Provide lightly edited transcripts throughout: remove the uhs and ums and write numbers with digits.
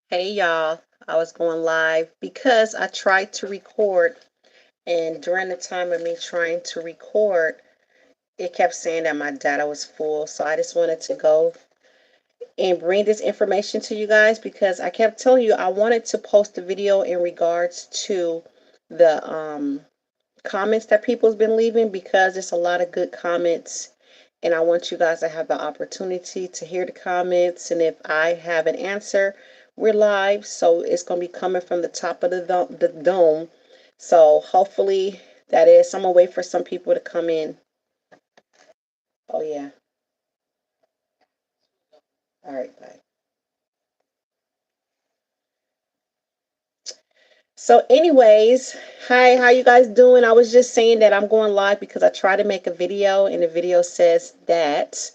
Hey y'all, I was going live because I tried to record, and during the time of me trying to record, it kept saying that my data was full. So I just wanted to go and bring this information to you guys because I kept telling you I wanted to post a video in regards to the comments that people's been leaving because it's a lot of good comments, and I want you guys to have the opportunity to hear the comments. And if I have an answer, we're live, so it's going to be coming from the top of the dome. So hopefully that is. I'm going to wait for some people to come in. Oh, yeah. All right, bye. So, anyways, hi, how you guys doing? I was just saying that I'm going live because I tried to make a video, and the video says that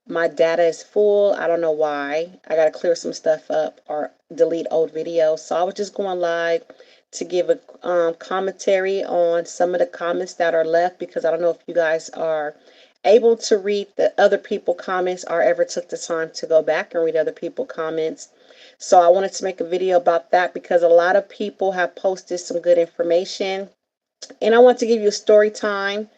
my data is full. I don't know why. I got to clear some stuff up or delete old videos. So I was just going live to give a commentary on some of the comments that are left because I don't know if you guys are able to read the other people comments or ever took the time to go back and read other people comments. So I wanted to make a video about that because a lot of people have posted some good information, and I want to give you a story time,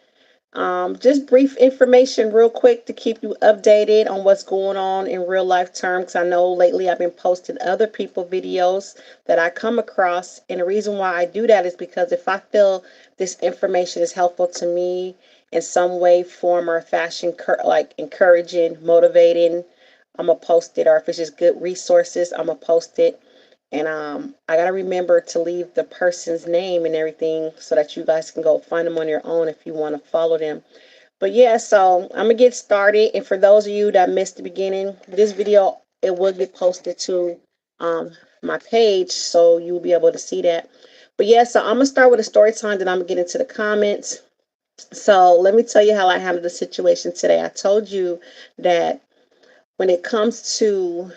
just brief information real quick to keep you updated on what's going on in real life terms. I know lately I've been posting other people videos that I come across, and the reason why I do that is because if I feel this information is helpful to me in some way, form, or fashion, like encouraging, motivating, I'm gonna post it. Or if it's just good resources, I'm gonna post it. And I gotta remember to leave the person's name and everything so that you guys can go find them on your own if you want to follow them. But yeah, so I'm gonna get started. And for those of you that missed the beginning, this video it will get posted to my page, so you'll be able to see that. But yeah, so I'm gonna start with a story time, then I'm gonna get into the comments. So let me tell you how I handled the situation today. I told you that when it comes to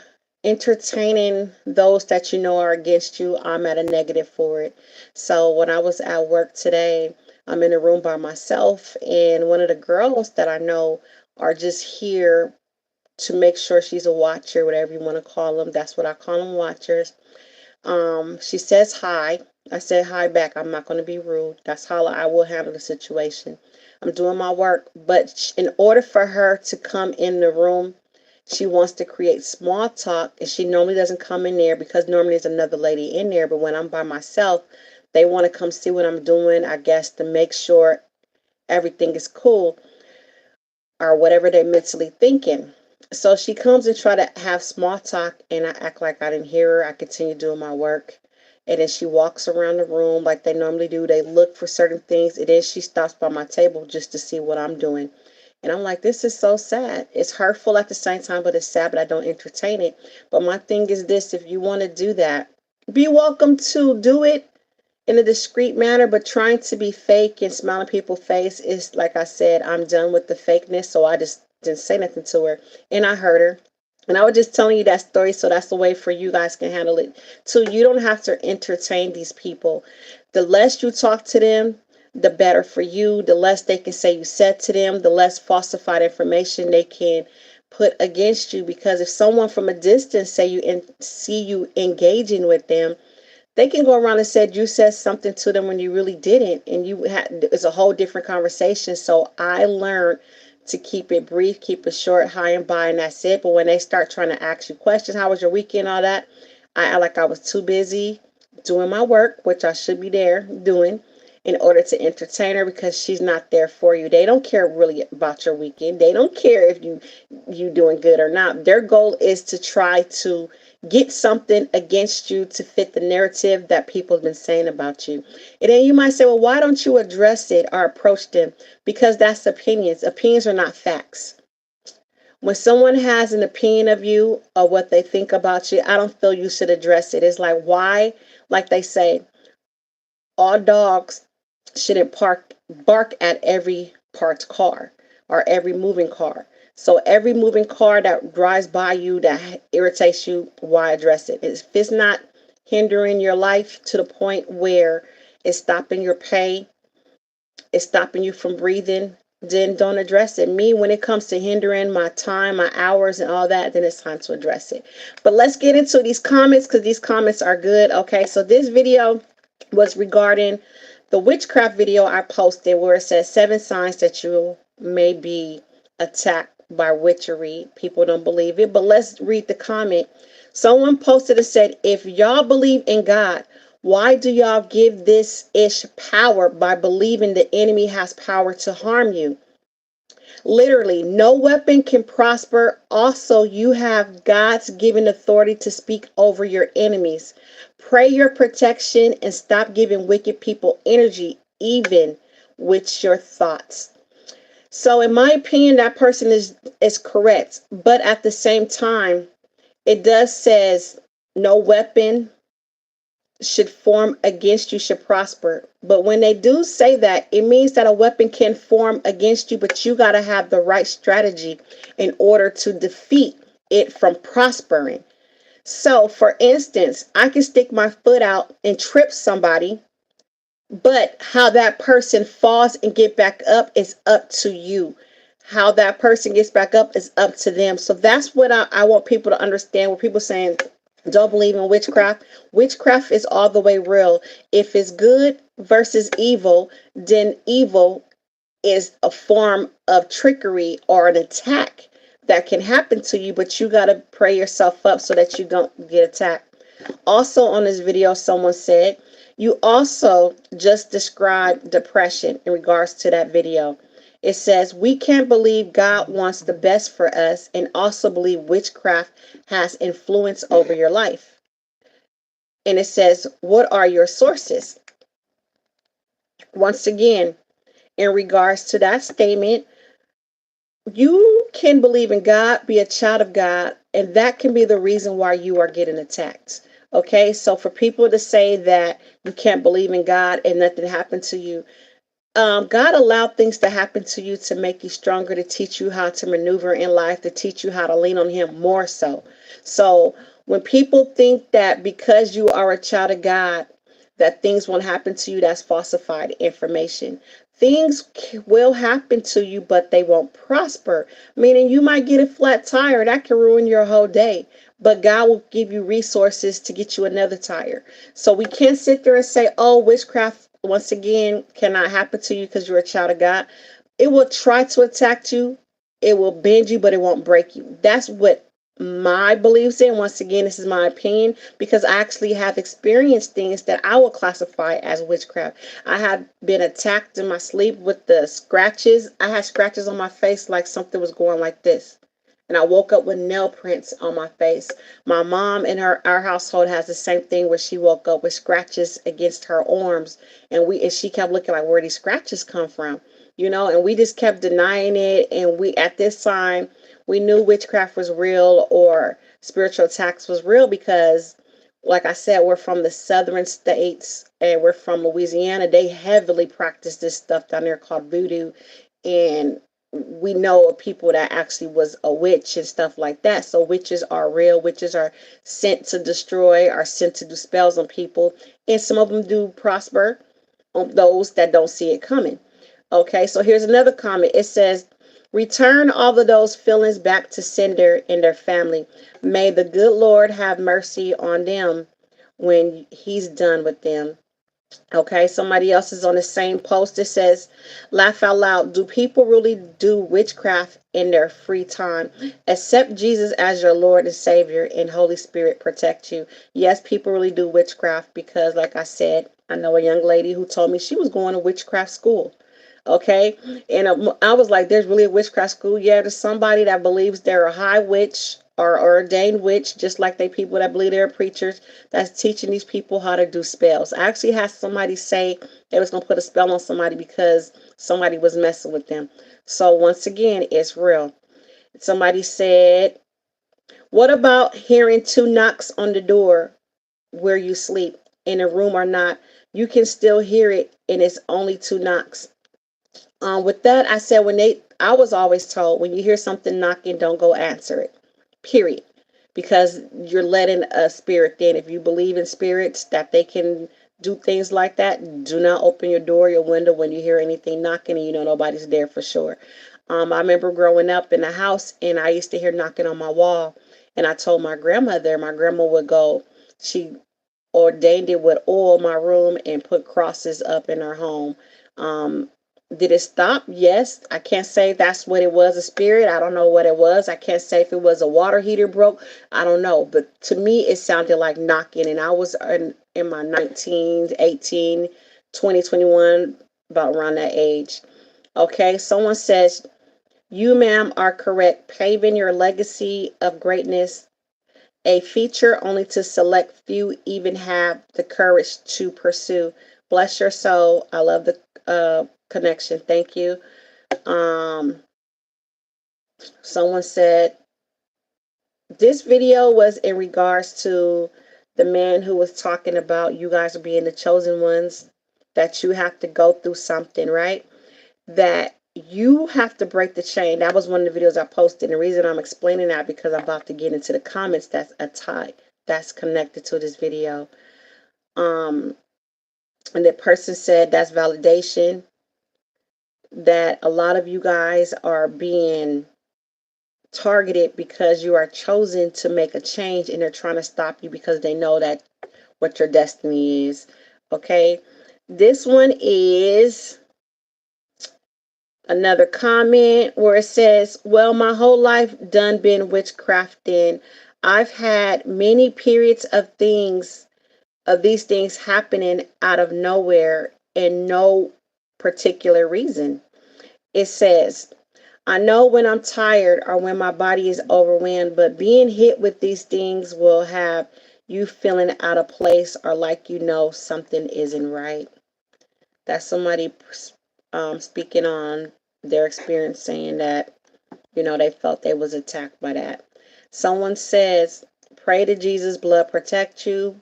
entertaining those that you know are against you, I'm at a negative for it. So when I was at work today, I'm in a room by myself, and one of the girls that I know are just here to make sure she's a watcher, whatever you want to call them. That's what I call them, watchers. She says hi. I said hi back. I'm not going to be rude. That's how I will handle the situation. I'm doing my work, but in order for her to come in the room, she wants to create small talk, and she normally doesn't come in there because normally there's another lady in there. But when I'm by myself, they want to come see what I'm doing, I guess, to make sure everything is cool or whatever they're mentally thinking. So she comes and try to have small talk, and I act like I didn't hear her. I continue doing my work. And then she walks around the room like they normally do. They look for certain things, and then she stops by my table just to see what I'm doing. And I'm like, this is so sad. It's hurtful at the same time, but it's sad, but I don't entertain it. But my thing is this: if you want to do that, be welcome to do it in a discreet manner, but trying to be fake and smiling people's face is, like I said, I'm done with the fakeness. So I just didn't say nothing to her, and I heard her. And I was just telling you that story, so that's the way for you guys can handle it too. You don't have to entertain these people. The less you talk to them, the better for you. The less they can say you said to them, the less falsified information they can put against you. Because if someone from a distance say you and see you engaging with them, they can go around and said you said something to them when you really didn't, and you had it's a whole different conversation. So I learned to keep it brief, keep it short, high and by, and that's it. But when they start trying to ask you questions, how was your weekend, all that, I act like I was too busy doing my work, which I should be there doing, in order to entertain her, because she's not there for you. They don't care really about your weekend. They don't care if you doing good or not. Their goal is to try to get something against you to fit the narrative that people have been saying about you. And then you might say, well, why don't you address it or approach them? Because that's opinions. Opinions are not facts. When someone has an opinion of you or what they think about you, I don't feel you should address it. It's like, why? Like they say, all dogs shouldn't bark at every parked car or every moving car. So every moving car that drives by you that irritates you, why address it? If it's not hindering your life to the point where it's stopping your pay, it's stopping you from breathing, then don't address it. Me, when it comes to hindering my time, my hours, and all that, then it's time to address it. But let's get into these comments because these comments are good. Okay, so this video was regarding the witchcraft video I posted where it says 7 signs that you may be attacked by witchery. People don't believe it, but let's read the comment. Someone posted and said, if y'all believe in God, why do y'all give this ish power by believing the enemy has power to harm you? Literally, no weapon can prosper. Also, you have God's given authority to speak over your enemies. Pray your protection and stop giving wicked people energy, even with your thoughts. So, in my opinion, that person is correct. But at the same time, it does says no weapon should form against you should prosper. But when they do say that, it means that a weapon can form against you, but you got to have the right strategy in order to defeat it from prospering. So, for instance, I can stick my foot out and trip somebody, but how that person falls and get back up is up to you. How that person gets back up is up to them. So that's what I want people to understand. When people saying don't believe in witchcraft, witchcraft is all the way real. If it's good versus evil, then evil is a form of trickery or an attack that can happen to you, but you got to pray yourself up so that you don't get attacked. Also, on this video, someone said, you also just described depression in regards to that video. It says, we can't believe God wants the best for us and also believe witchcraft has influence over your life. And it says, what are your sources? Once again, in regards to that statement, you can believe in God, be a child of God, and that can be the reason why you are getting attacked. Okay, so for people to say that you can't believe in God and nothing happened to you, God allowed things to happen to you to make you stronger, to teach you how to maneuver in life, to teach you how to lean on Him more so. So when people think that because you are a child of God, that things won't happen to you, that's falsified information. Things will happen to you, but they won't prosper. Meaning you might get a flat tire that can ruin your whole day, but God will give you resources to get you another tire. So we can't sit there and say, oh, witchcraft once again cannot happen to you because you're a child of God. It will try to attack you, it will bend you, but it won't break you. That's what my beliefs in. Once again, this is my opinion because I actually have experienced things that I would classify as witchcraft. I have been attacked in my sleep with the scratches. I had scratches on my face like something was going like this. And I woke up with nail prints on my face. My mom in our household has the same thing where she woke up with scratches against her arms, and she kept looking like where these scratches come from, and we just kept denying it. And we at this time we knew witchcraft was real or spiritual attacks was real because, like I said, we're from the southern states and we're from Louisiana. They heavily practice this stuff down there called voodoo, and we know of people that actually was a witch and stuff like that. So witches are real. Witches are sent to destroy, are sent to do spells on people, and some of them do prosper on those that don't see it coming. Okay, so here's another comment. It says, return all of those feelings back to sender and their family. May the good Lord have mercy on them when He's done with them. Okay, somebody else is on the same post. It says, laugh out loud. Do people really do witchcraft in their free time? Accept Jesus as your Lord and Savior, and Holy Spirit protect you. Yes, people really do witchcraft because, like I said, I know a young lady who told me she was going to witchcraft school. Okay, and I was like, there's really a witchcraft school? Yeah, there's somebody that believes they're a high witch or ordained witch, just like they people that believe they're preachers that's teaching these people how to do spells. I actually had somebody say they was gonna put a spell on somebody because somebody was messing with them. So once again, it's real. Somebody said, what about hearing 2 knocks on the door where you sleep in a room or not? You can still hear it and it's only 2 knocks. With that, I said, I was always told when you hear something knocking, don't go answer it, period. Because you're letting a spirit in. If you believe in spirits, that they can do things like that, do not open your door, your window when you hear anything knocking and you know nobody's there for sure. I remember growing up in the house and I used to hear knocking on my wall. And I told my grandmother, my grandma would go, she ordained it with oil my room and put crosses up in her home. Um, did it stop? Yes. I can't say that's what it was, a spirit. I don't know what it was. I can't say if it was a water heater broke. I don't know. But to me, it sounded like knocking. And I was in my 19, 18, 20, 21, about around that age. Okay. Someone says, you, ma'am, are correct. Paving your legacy of greatness, a feature only to select few even have the courage to pursue. Bless your soul. I love the connection. Thank you. Um, Someone said this video was in regards to the man who was talking about you guys are being the chosen ones, that you have to go through something, right? That you have to break the chain. That was one of the videos I posted. And the reason I'm explaining that because I'm about to get into the comments that's a tie that's connected to this video. Um, and the person said that's validation, that a lot of you guys are being targeted because you are chosen to make a change and they're trying to stop you because they know that what your destiny is. Okay. This one is another comment where it says, well, my whole life done been witchcrafting. I've had many periods of these things happening out of nowhere and no particular reason. It says, I know when I'm tired or when my body is overwhelmed, but being hit with these things will have you feeling out of place or like you know something isn't right. That's somebody speaking on their experience saying that, you know, they felt they was attacked by that. Someone says, pray to Jesus' blood protect you.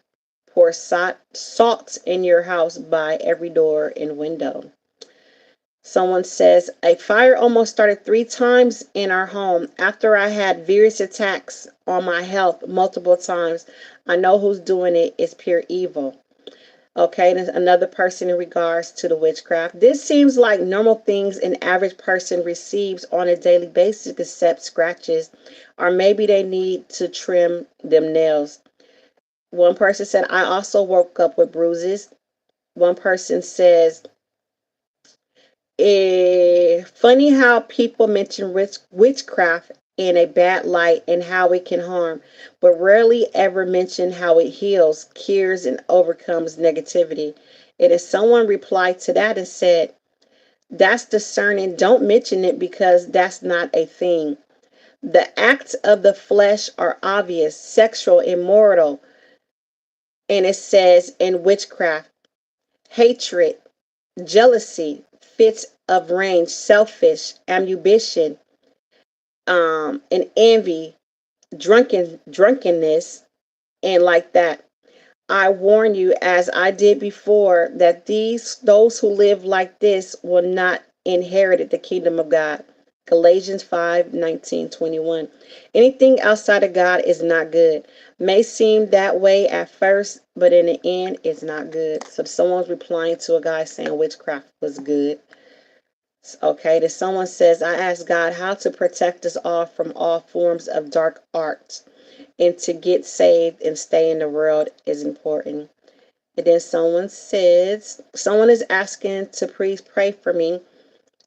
Pour salt in your house by every door and window. Someone says, a fire almost started 3 times in our home after I had various attacks on my health multiple times. I know who's doing it. It's pure evil. Okay, and another person in regards to the witchcraft. This seems like normal things an average person receives on a daily basis, except scratches, or maybe they need to trim them nails. One person said, I also woke up with bruises. One person says, funny how people mention witchcraft in a bad light and how it can harm, but rarely ever mention how it heals, cures, and overcomes negativity. And if someone replied to that and said, that's discerning, don't mention it because that's not a thing. The acts of the flesh are obvious, sexual, immoral, and it says in witchcraft, hatred, jealousy, fits of rage, selfish, ambition, and envy, drunkenness, and like that. I warn you, as I did before, that those who live like this will not inherit the kingdom of God. Galatians 5:19-21. Anything outside of God is not good. May seem that way at first, but in the end, it's not good. So someone's replying to a guy saying witchcraft was good. Okay, that someone says, I ask God how to protect us all from all forms of dark arts, and to get saved and stay in the world is important. And then someone says, someone is asking to please pray for me.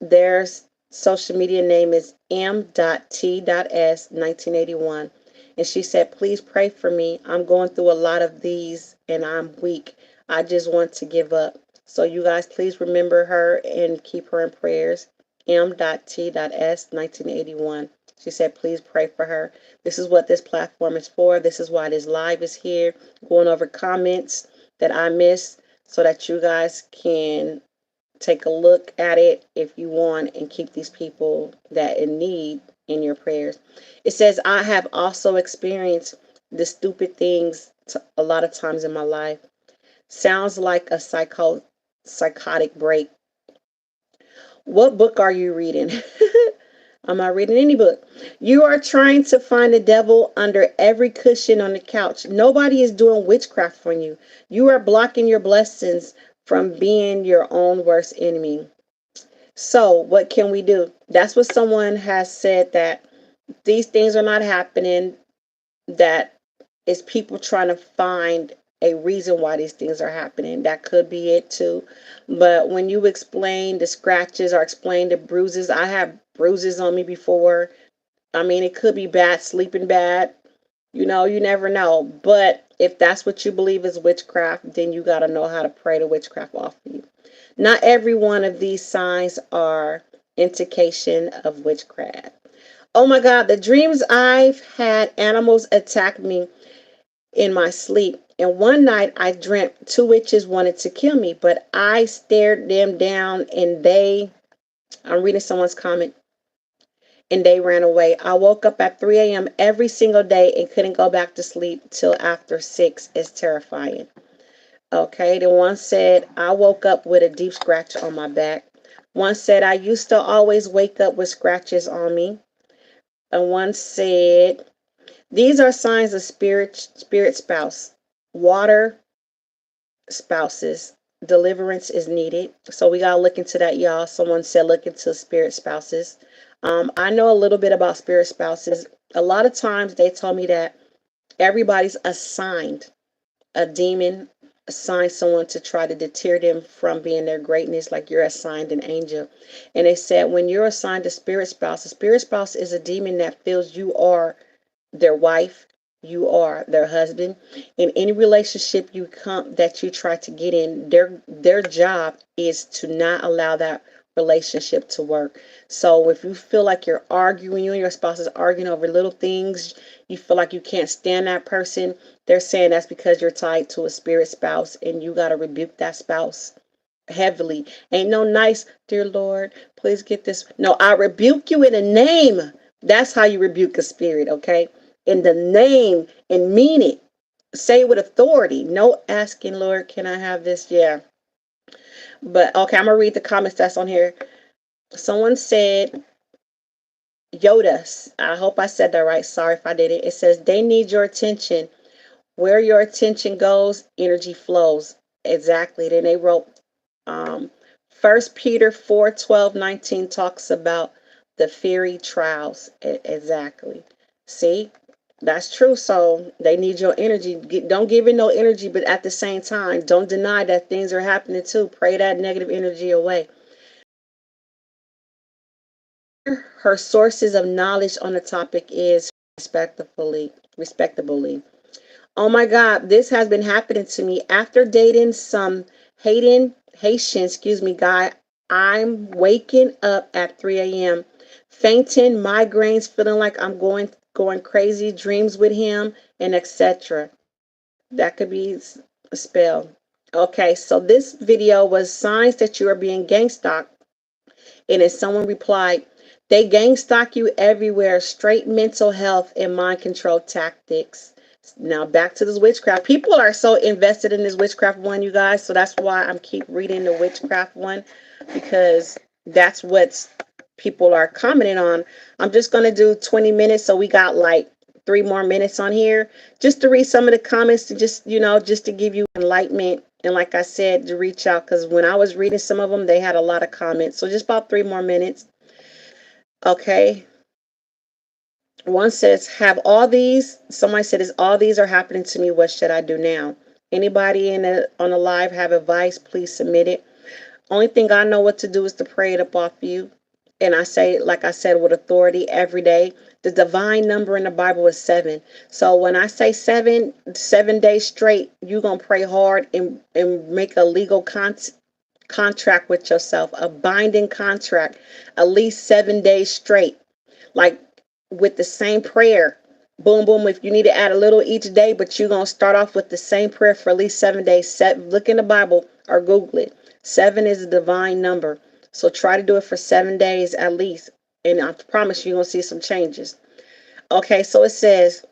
Their social media name is m.t.s 1981. And she said, please pray for me. I'm going through a lot of these and I'm weak. I just want to give up. So you guys please remember her and keep her in prayers. m.t.s 1981. She said, please pray for her. This is what this platform is for. This is why this live is here. Going over comments that I missed so that you guys can take a look at it if you want and keep these people that in need in your prayers. It says, I have also experienced the stupid things a lot of times in my life. Sounds like a psychotic break. What book are you reading? I'm not reading any book. You are trying to find the devil under every cushion on the couch. Nobody is doing witchcraft on you. You are blocking your blessings from being your own worst enemy. So, what can we do? That's what someone has said, that these things are not happening, that is people trying to find a reason why these things are happening. That could be it too. But when you explain the scratches or explain the bruises, I have bruises on me before. I mean, it could be bad, sleeping bad. You never know. But if that's what you believe is witchcraft, then you got to know how to pray the witchcraft off of you. Not every one of these signs are indication of witchcraft. Oh my God, the dreams I've had, animals attack me in my sleep. And one night I dreamt two witches wanted to kill me, but I stared them down I'm reading someone's comment, and they ran away. I woke up at 3 a.m. every single day and couldn't go back to sleep till after 6. It's terrifying. Okay, the one said, I woke up with a deep scratch on my back. One said, I used to always wake up with scratches on me. And one said, these are signs of spirit spouse. Water spouses. Deliverance is needed. So we gotta look into that, y'all. Someone said look into spirit spouses. I know a little bit about spirit spouses. A lot of times they told me that everybody's assigned a demon, assigned someone to try to deter them from being their greatness, like you're assigned an angel. And they said when you're assigned a spirit spouse is a demon that feels you are their wife, you are their husband. In any relationship you come that you try to get in, their job is to not allow that relationship to work. So if you feel like you're arguing, you and your spouse is arguing over little things, you feel like you can't stand that person, they're saying that's because you're tied to a spirit spouse, and you got to rebuke that spouse heavily. Ain't no nice, dear Lord, please get this. No, I rebuke you in a name. That's how you rebuke a spirit, okay? In the name, and mean it. Say it with authority. No asking, Lord, can I have this? Yeah. But okay, I'm gonna read the comments that's on here. Someone said, Yoda. I hope I said that right. Sorry if I didn't. It says they need your attention. Where your attention goes, energy flows. Exactly. Then they wrote um, 1 Peter 4:12-19 talks about the fiery trials. Exactly. See, that's true. So they need your energy. Don't give it no energy, but at the same time, don't deny that things are happening too. Pray that negative energy away. Her sources of knowledge on the topic is respectably. Oh my God, this has been happening to me. After dating some Haitian guy, I'm waking up at 3 a.m., fainting, migraines, feeling like I'm going crazy, dreams with him, and etc. That could be a spell. Okay, so this video was signs that you are being gang stalked, and if someone replied, they gang stalk you everywhere, straight mental health and mind control tactics. Now back to this witchcraft. People are so invested in this witchcraft one, you guys. So that's why I'm keep reading the witchcraft one, because that's what people are commenting on. I'm just gonna do 20 minutes, so we got like 3 more minutes on here just to read some of the comments, to just to give you enlightenment, and like I said, to reach out, because when I was reading some of them, they had a lot of comments. So just about 3 more minutes. Okay. One says, have all these, somebody said, is all these are happening to me, what should I do now? Anybody on the live have advice, please submit it. Only thing I know what to do is to pray it up off you. And I say, like I said, with authority every day. The divine number in the Bible is 7. So when I say 7 days straight, you're going to pray hard and make a legal contract with yourself, a binding contract, at least 7 days straight. Like with the same prayer. Boom, boom. If you need to add a little each day, but you're going to start off with the same prayer for at least 7 days. Look in the Bible or Google it. 7 is a divine number. So try to do it for 7 days at least. And I promise you're going to see some changes. Okay, so it says,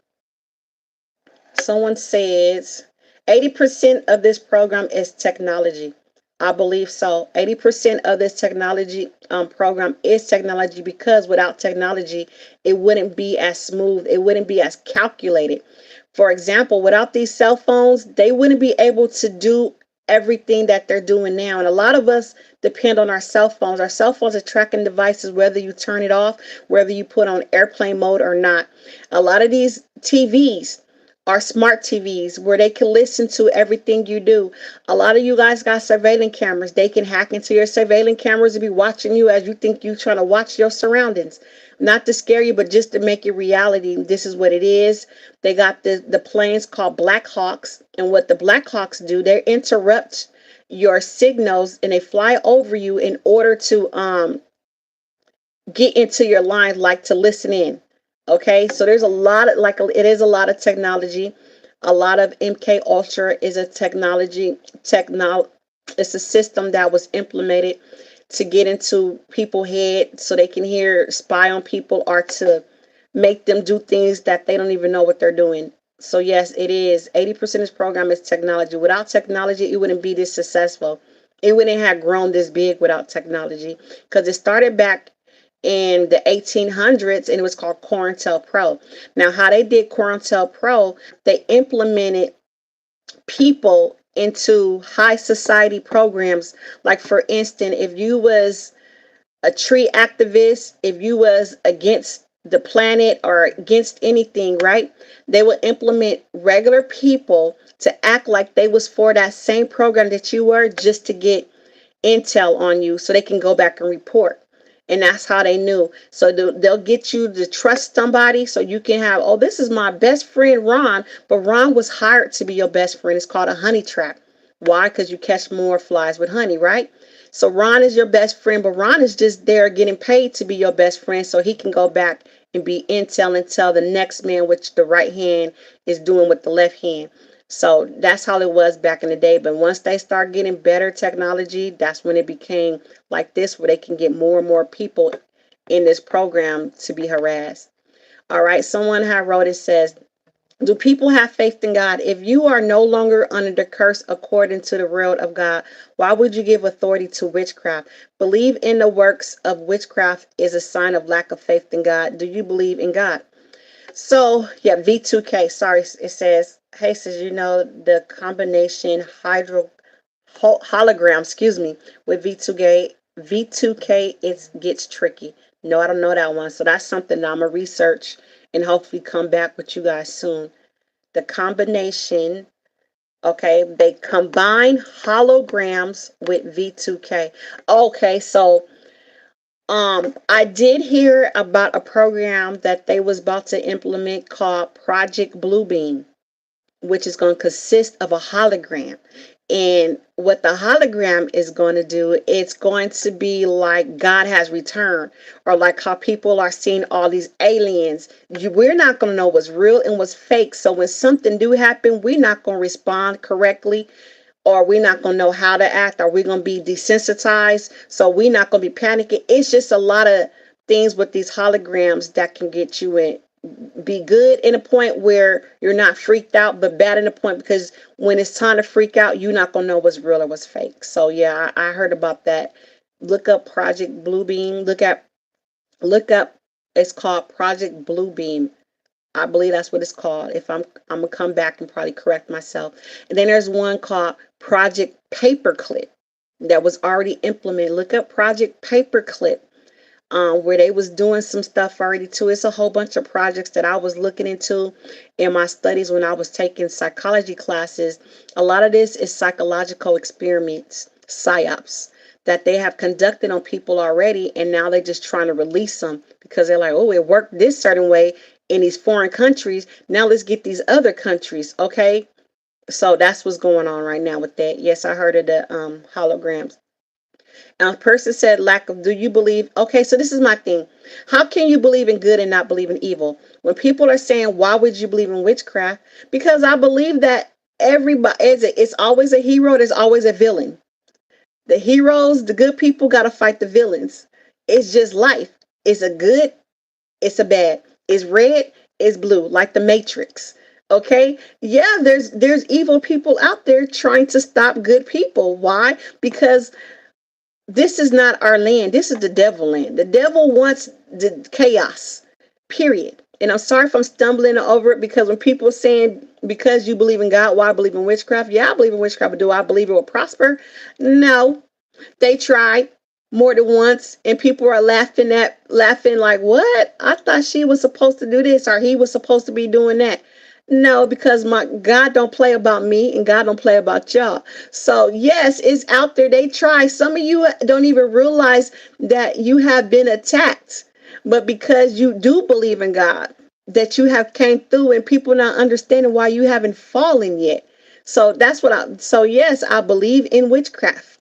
someone says, 80% of this program is technology. I believe so. 80% of this technology program is technology, because without technology, it wouldn't be as smooth. It wouldn't be as calculated. For example, without these cell phones, they wouldn't be able to do everything that they're doing now. And a lot of us depend on our cell phones. Our cell phones are tracking devices, whether you turn it off, whether you put on airplane mode or not. A lot of these TVs are smart TVs where they can listen to everything you do. A lot of you guys got surveillance cameras. They can hack into your surveillance cameras and be watching you as you think you're trying to watch your surroundings. Not to scare you, but just to make it reality. This is what it is. They got the planes called Black Hawks. And what the Black Hawks do, they interrupt your signals and they fly over you in order to get into your line, like to listen in. Okay, so there's a lot of, like, it is a lot of technology. A lot of MK Ultra is a it's a system that was implemented to get into people's head so they can hear, spy on people, or to make them do things that they don't even know what they're doing. So yes, it is 80% of this program is technology. Without technology, it wouldn't be this successful. It wouldn't have grown this big without technology, because it started back in the 1800s and it was called COINTELPRO. Now, how they did COINTELPRO, they implemented people into high society programs. Like, for instance, if you was a tree activist, if you was against the planet or against anything, right? They would implement regular people to act like they was for that same program that you were, just to get intel on you so they can go back and report. And that's how they knew. So they'll get you to trust somebody so you can have, oh, this is my best friend Ron, but Ron was hired to be your best friend. It's called a honey trap. Why? Because you catch more flies with honey, right? So Ron is your best friend, but Ron is just there getting paid to be your best friend so he can go back and be intel and tell the next man what the right hand is doing with the left hand. So that's how it was back in the day. But once they start getting better technology, that's when it became like this, where they can get more and more people in this program to be harassed. All right, someone had wrote, it says, do people have faith in God? If you are no longer under the curse according to the word of God, why would you give authority to witchcraft? Believe in the works of witchcraft is a sign of lack of faith in God. Do you believe in God? So, yeah, V2K, sorry, it says, hey, says, the combination hologram, excuse me, with V2K, it gets tricky. No, I don't know that one. So that's something that I'm going to research and hopefully come back with you guys soon. The combination, okay, they combine holograms with V2K. Okay, so I did hear about a program that they was about to implement called Project Bluebeam, which is going to consist of a hologram. And what the hologram is going to do, it's going to be like God has returned, or like how people are seeing all these aliens. We're not going to know what's real and what's fake. So when something do happen, we're not going to respond correctly, or we're not going to know how to act, or we're going to be desensitized. So we're not going to be panicking. It's just a lot of things with these holograms that can get you in, be good in a point where you're not freaked out, but bad in a point because when it's time to freak out, you're not gonna know what's real or what's fake. So yeah, I heard about that. Look up Project Bluebeam. Look up. It's called Project Bluebeam. I believe that's what it's called. If I'm gonna come back and probably correct myself. And then there's one called Project Paperclip that was already implemented. Look up Project Paperclip, where they was doing some stuff already too. It's a whole bunch of projects that I was looking into in my studies when I was taking psychology classes. A lot of this is psychological experiments, psyops, that they have conducted on people already, and now they're just trying to release them because they're like, oh, it worked this certain way in these foreign countries. Now let's get these other countries, okay? So that's what's going on right now with that. Yes, I heard of the holograms. A person said, lack of, do you believe? Okay, so this is my thing. How can you believe in good and not believe in evil? When people are saying, why would you believe in witchcraft? Because I believe that everybody, it's always a hero, there's always a villain. The heroes, the good people got to fight the villains. It's just life. It's a good, it's a bad. It's red, it's blue, like the Matrix. Okay? Yeah, there's evil people out there trying to stop good people. Why? Because this is not our land. This is the devil land. The devil wants the chaos. Period. And I'm sorry if I'm stumbling over it, because when people are saying, because you believe in God, why I believe in witchcraft? Yeah, I believe in witchcraft, but do I believe it will prosper? No. They tried more than once, and people are laughing like, what? I thought she was supposed to do this, or he was supposed to be doing that. No, because my God don't play about me, and God don't play about y'all. So yes, it's out there. They try. Some of you don't even realize that you have been attacked, but because you do believe in God, that you have came through, and people not understanding why you haven't fallen yet. So that's what I. So yes, I believe in witchcraft.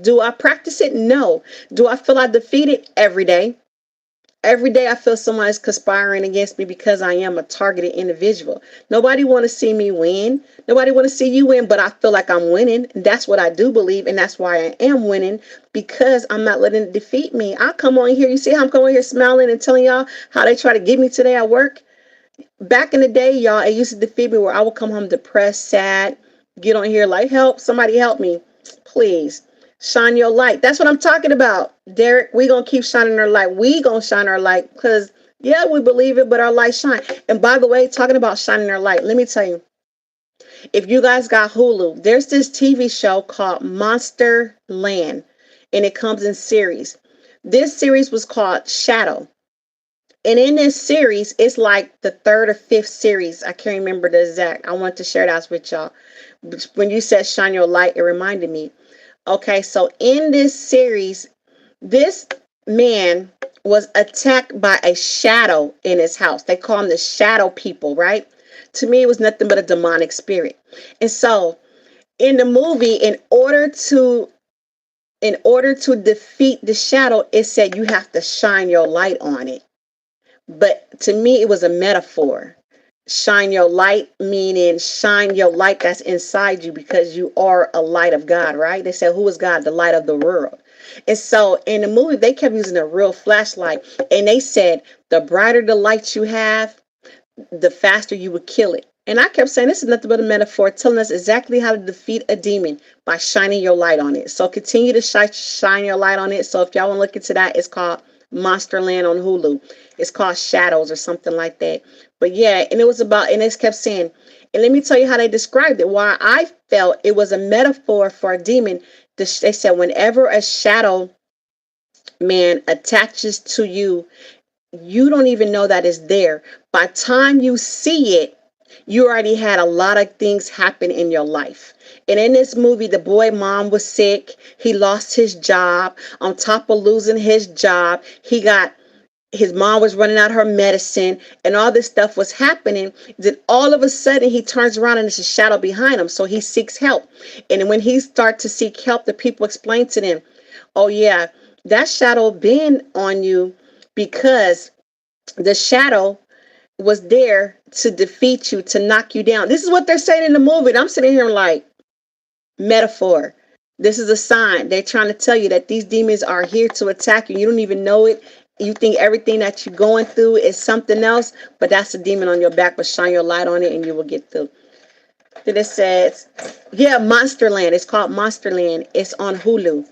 Do I practice it? No. Do I feel I defeat it? Every day. Every day I feel someone is conspiring against me because I am a targeted individual. Nobody want to see me win. Nobody want to see you win, but I feel like I'm winning. That's what I do believe, and that's why I am winning, because I'm not letting it defeat me. I come on here. You see how I'm coming here smiling and telling y'all how they try to get me today at work? Back in the day, y'all, it used to defeat me, where I would come home depressed, sad, get on here like, help, somebody help me. Please shine your light. That's what I'm talking about. Derek, we gonna keep shining our light. We gonna shine our light, because yeah, we believe it, but our light shine. And by the way, talking about shining our light, let me tell you, if you guys got Hulu, there's this TV show called Monster Land, and it comes in series. This series was called Shadow. And in this series, it's like the third or fifth series. I can't remember the exact. I want to share that with y'all. When you said shine your light, it reminded me. Okay, so in this series, this man was attacked by a shadow in his house. They call them the shadow people, right? To me, it was nothing but a demonic spirit. And so in the movie, in order to defeat the shadow, it said you have to shine your light on it. But to me, it was a metaphor. Shine your light, meaning shine your light that's inside you, because you are a light of God, right? They said, who is God? The light of the world. And so in the movie, they kept using a real flashlight. And they said, the brighter the light you have, the faster you would kill it. And I kept saying, this is nothing but a metaphor telling us exactly how to defeat a demon by shining your light on it. So continue to shine your light on it. So if y'all want to look into that, it's called Monsterland on Hulu. It's called Shadows or something like that. But yeah, and it was about, and it kept saying, and let me tell you how they described it. Why I felt it was a metaphor for a demon. They said, whenever a shadow man attaches to you, you don't even know that it's there. By the time you see it, you already had a lot of things happen in your life. And in this movie, the boy mom was sick. He lost his job. On top of losing his job, his mom was running out her medicine, and all this stuff was happening. Then all of a sudden he turns around and there's a shadow behind him. So he seeks help. And when he starts to seek help, the people explain to them, oh yeah, that shadow been on you because the shadow was there to defeat you, to knock you down. This is what they're saying in the movie. And I'm sitting here like, metaphor. This is a sign. They're trying to tell you that these demons are here to attack you. You don't even know it. You think everything that you're going through is something else, but that's a demon on your back. But shine your light on it and you will get through. Then it says, yeah, Monsterland. It's called Monsterland. It's on Hulu.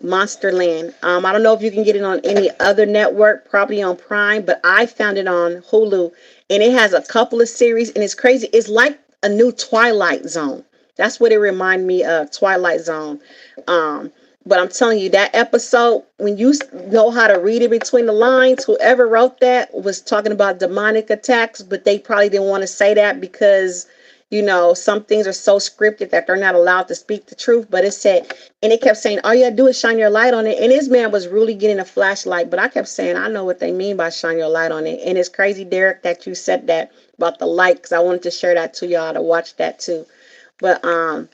Monsterland. I don't know if you can get it on any other network, probably on Prime, but I found it on Hulu, and it has a couple of series, and it's crazy. It's like a new Twilight Zone. That's what it reminded me of, Twilight Zone. Um, but I'm telling you, that episode, when you know how to read it between the lines, whoever wrote that was talking about demonic attacks, but they probably didn't want to say that because some things are so scripted that they're not allowed to speak the truth. But it said, and it kept saying, all you gotta do is shine your light on it. And this man was really getting a flashlight, but I kept saying, I know what they mean by shine your light on it. And it's crazy, Derek, that you said that about the light, because I wanted to share that to y'all to watch that too. But I'm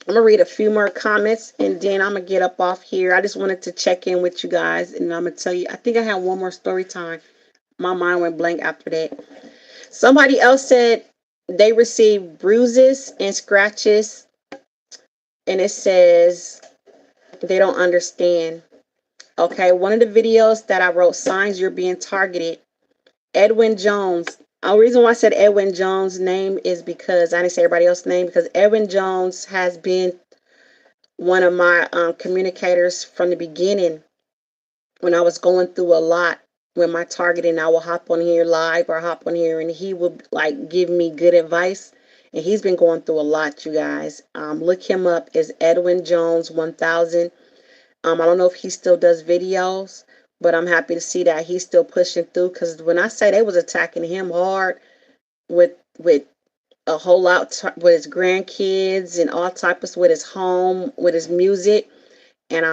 gonna read a few more comments and then I'm gonna get up off here. I just wanted to check in with you guys, and I'm gonna tell you, I think I have one more story time. My mind went blank after that. Somebody else said they received bruises and scratches, and it says they don't understand. Okay, one of the videos that I wrote, signs you're being targeted. Edwin Jones The reason why I said Edwin Jones' name is because I didn't say everybody else's name, because Edwin Jones has been one of my communicators from the beginning when I was going through a lot with my targeting. I will hop on here live or hop on here and he would like give me good advice. And he's been going through a lot, you guys. Look him up. Is Edwin Jones 1000. I don't know if he still does videos, but I'm happy to see that he's still pushing through. Because when I say they was attacking him hard with a whole lot with his grandkids and all types with his home, with his music, and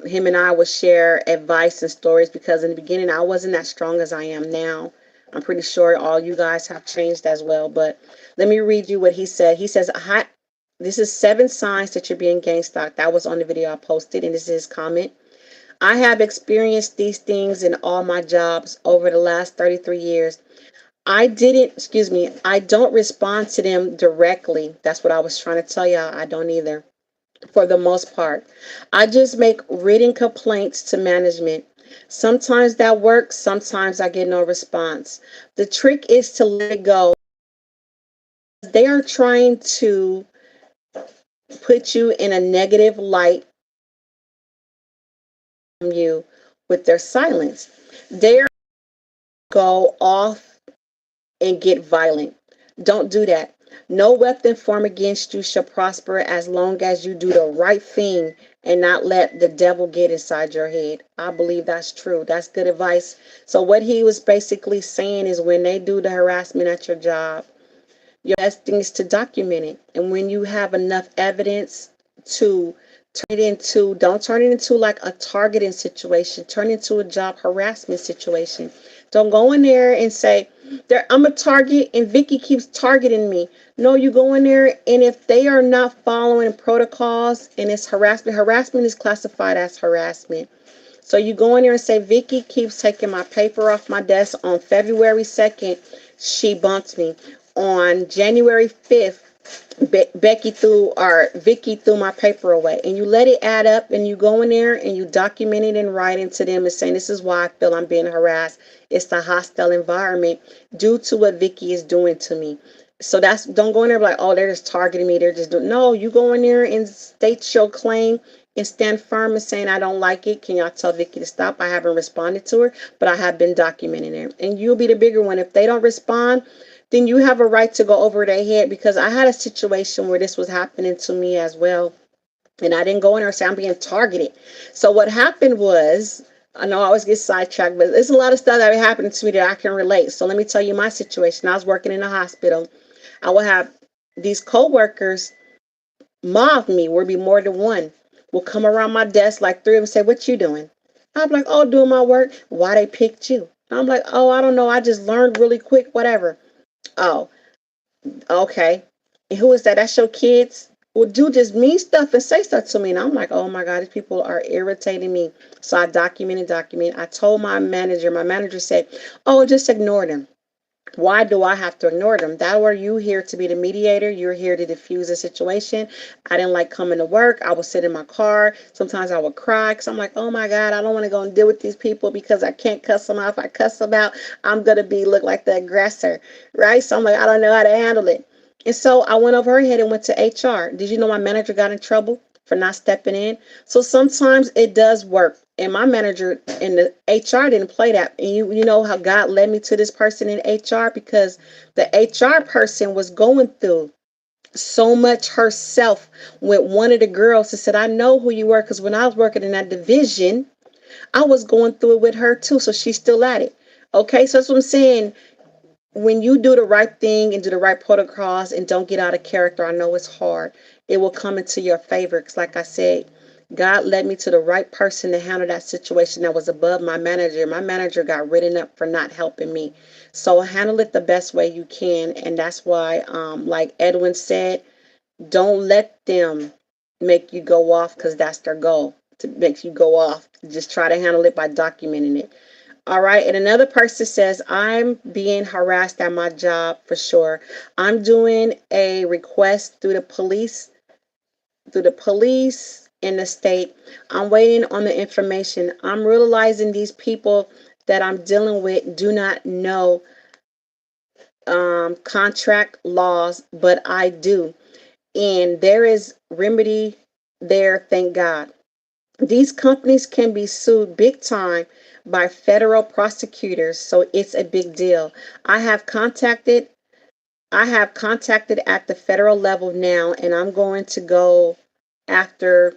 him and I would share advice and stories, because in the beginning I wasn't as strong as I am now. I'm pretty sure all you guys have changed as well. But let me read you what he said. He says, "Hi, this is 7 signs that you're being gang stalked." That was on the video I posted, and this is his comment. "I have experienced these things in all my jobs over the last 33 years. I don't respond to them directly." That's what I was trying to tell y'all. I don't either, for the most part. "I just make written complaints to management. Sometimes that works, sometimes I get no response. The trick is to let it go. They are trying to put you in a negative light from you with their silence. They are go off and get violent. Don't do that. No weapon formed against you shall prosper as long as you do the right thing and not let the devil get inside your head." I believe that's true. That's good advice. So what he was basically saying is, when they do the harassment at your job, your best thing is to document it. And when you have enough evidence to turn it into, don't turn it into like a targeting situation, turn it into a job harassment situation. Don't go in there and say, I'm a target and Vicky keeps targeting me. No, you go in there, and if they are not following protocols and it's harassment, harassment is classified as harassment. So you go in there and say, "Vicky keeps taking my paper off my desk. On February 2nd, she bumped me. On January 5th, Becky threw, or Vicky threw my paper away." And you let it add up, and you go in there and you document it in writing to them and saying, "This is why I feel I'm being harassed. It's a hostile environment due to what Vicky is doing to me." So that's, don't go in there like, "Oh, they're just targeting me. They're just doing," no, you go in there and state your claim and stand firm and saying, "I don't like it. Can y'all tell Vicky to stop? I haven't responded to her, but I have been documenting it." And you'll be the bigger one. If they don't respond, then you have a right to go over their head, because I had a situation where this was happening to me as well. And I didn't go in there and say, "I'm being targeted." So what happened was, I know I always get sidetracked, but there's a lot of stuff that happened to me that I can relate. So let me tell you my situation. I was working in a hospital. I would have these co-workers mob me, would be more than one, will come around my desk, like three of them, say, "What you doing?" I'm like, "Oh, doing my work." "Why they picked you?" I'm like, "Oh, I don't know. I just learned really quick, whatever." "Oh, okay. And who is that? That's your kids?" Well, do just mean stuff and say stuff to me. And I'm like, "Oh my God, these people are irritating me." So I document. I told my manager. My manager said, "Oh, just ignore them." Why do I have to ignore them? That were you here to be the mediator. You're here to diffuse a situation. I didn't like coming to work. I would sit in my car. Sometimes I would cry because I'm like, "Oh my God, I don't want to go and deal with these people because I can't cuss them out. If I cuss them out, I'm going to be look like the aggressor." Right? So I'm like, I don't know how to handle it. And so I went over her head and went to HR. Did you know my manager got in trouble for not stepping in? So sometimes it does work. And my manager in the HR didn't play that. And you know how God led me to this person in HR, because the HR person was going through so much herself with one of the girls, that said, "I know who you were, because when I was working in that division, I was going through it with her too." So she's still at it. Okay, so that's what I'm saying. When you do the right thing and do the right protocols and don't get out of character, I know it's hard. It will come into your favor. Because, like I said, God led me to the right person to handle that situation that was above my manager. My manager got written up for not helping me. So handle it the best way you can. And that's why, like Edwin said, don't let them make you go off, because that's their goal, to make you go off. Just try to handle it by documenting it. All right. And another person says, "I'm being harassed at my job for sure. I'm doing a request through the police in the state. I'm waiting on the information. I'm realizing these people that I'm dealing with do not know contract laws, but I do. And there is remedy there, thank God. These companies can be sued big time by federal prosecutors, so it's a big deal. I have contacted I have contacted at the federal level now, and I'm going to go after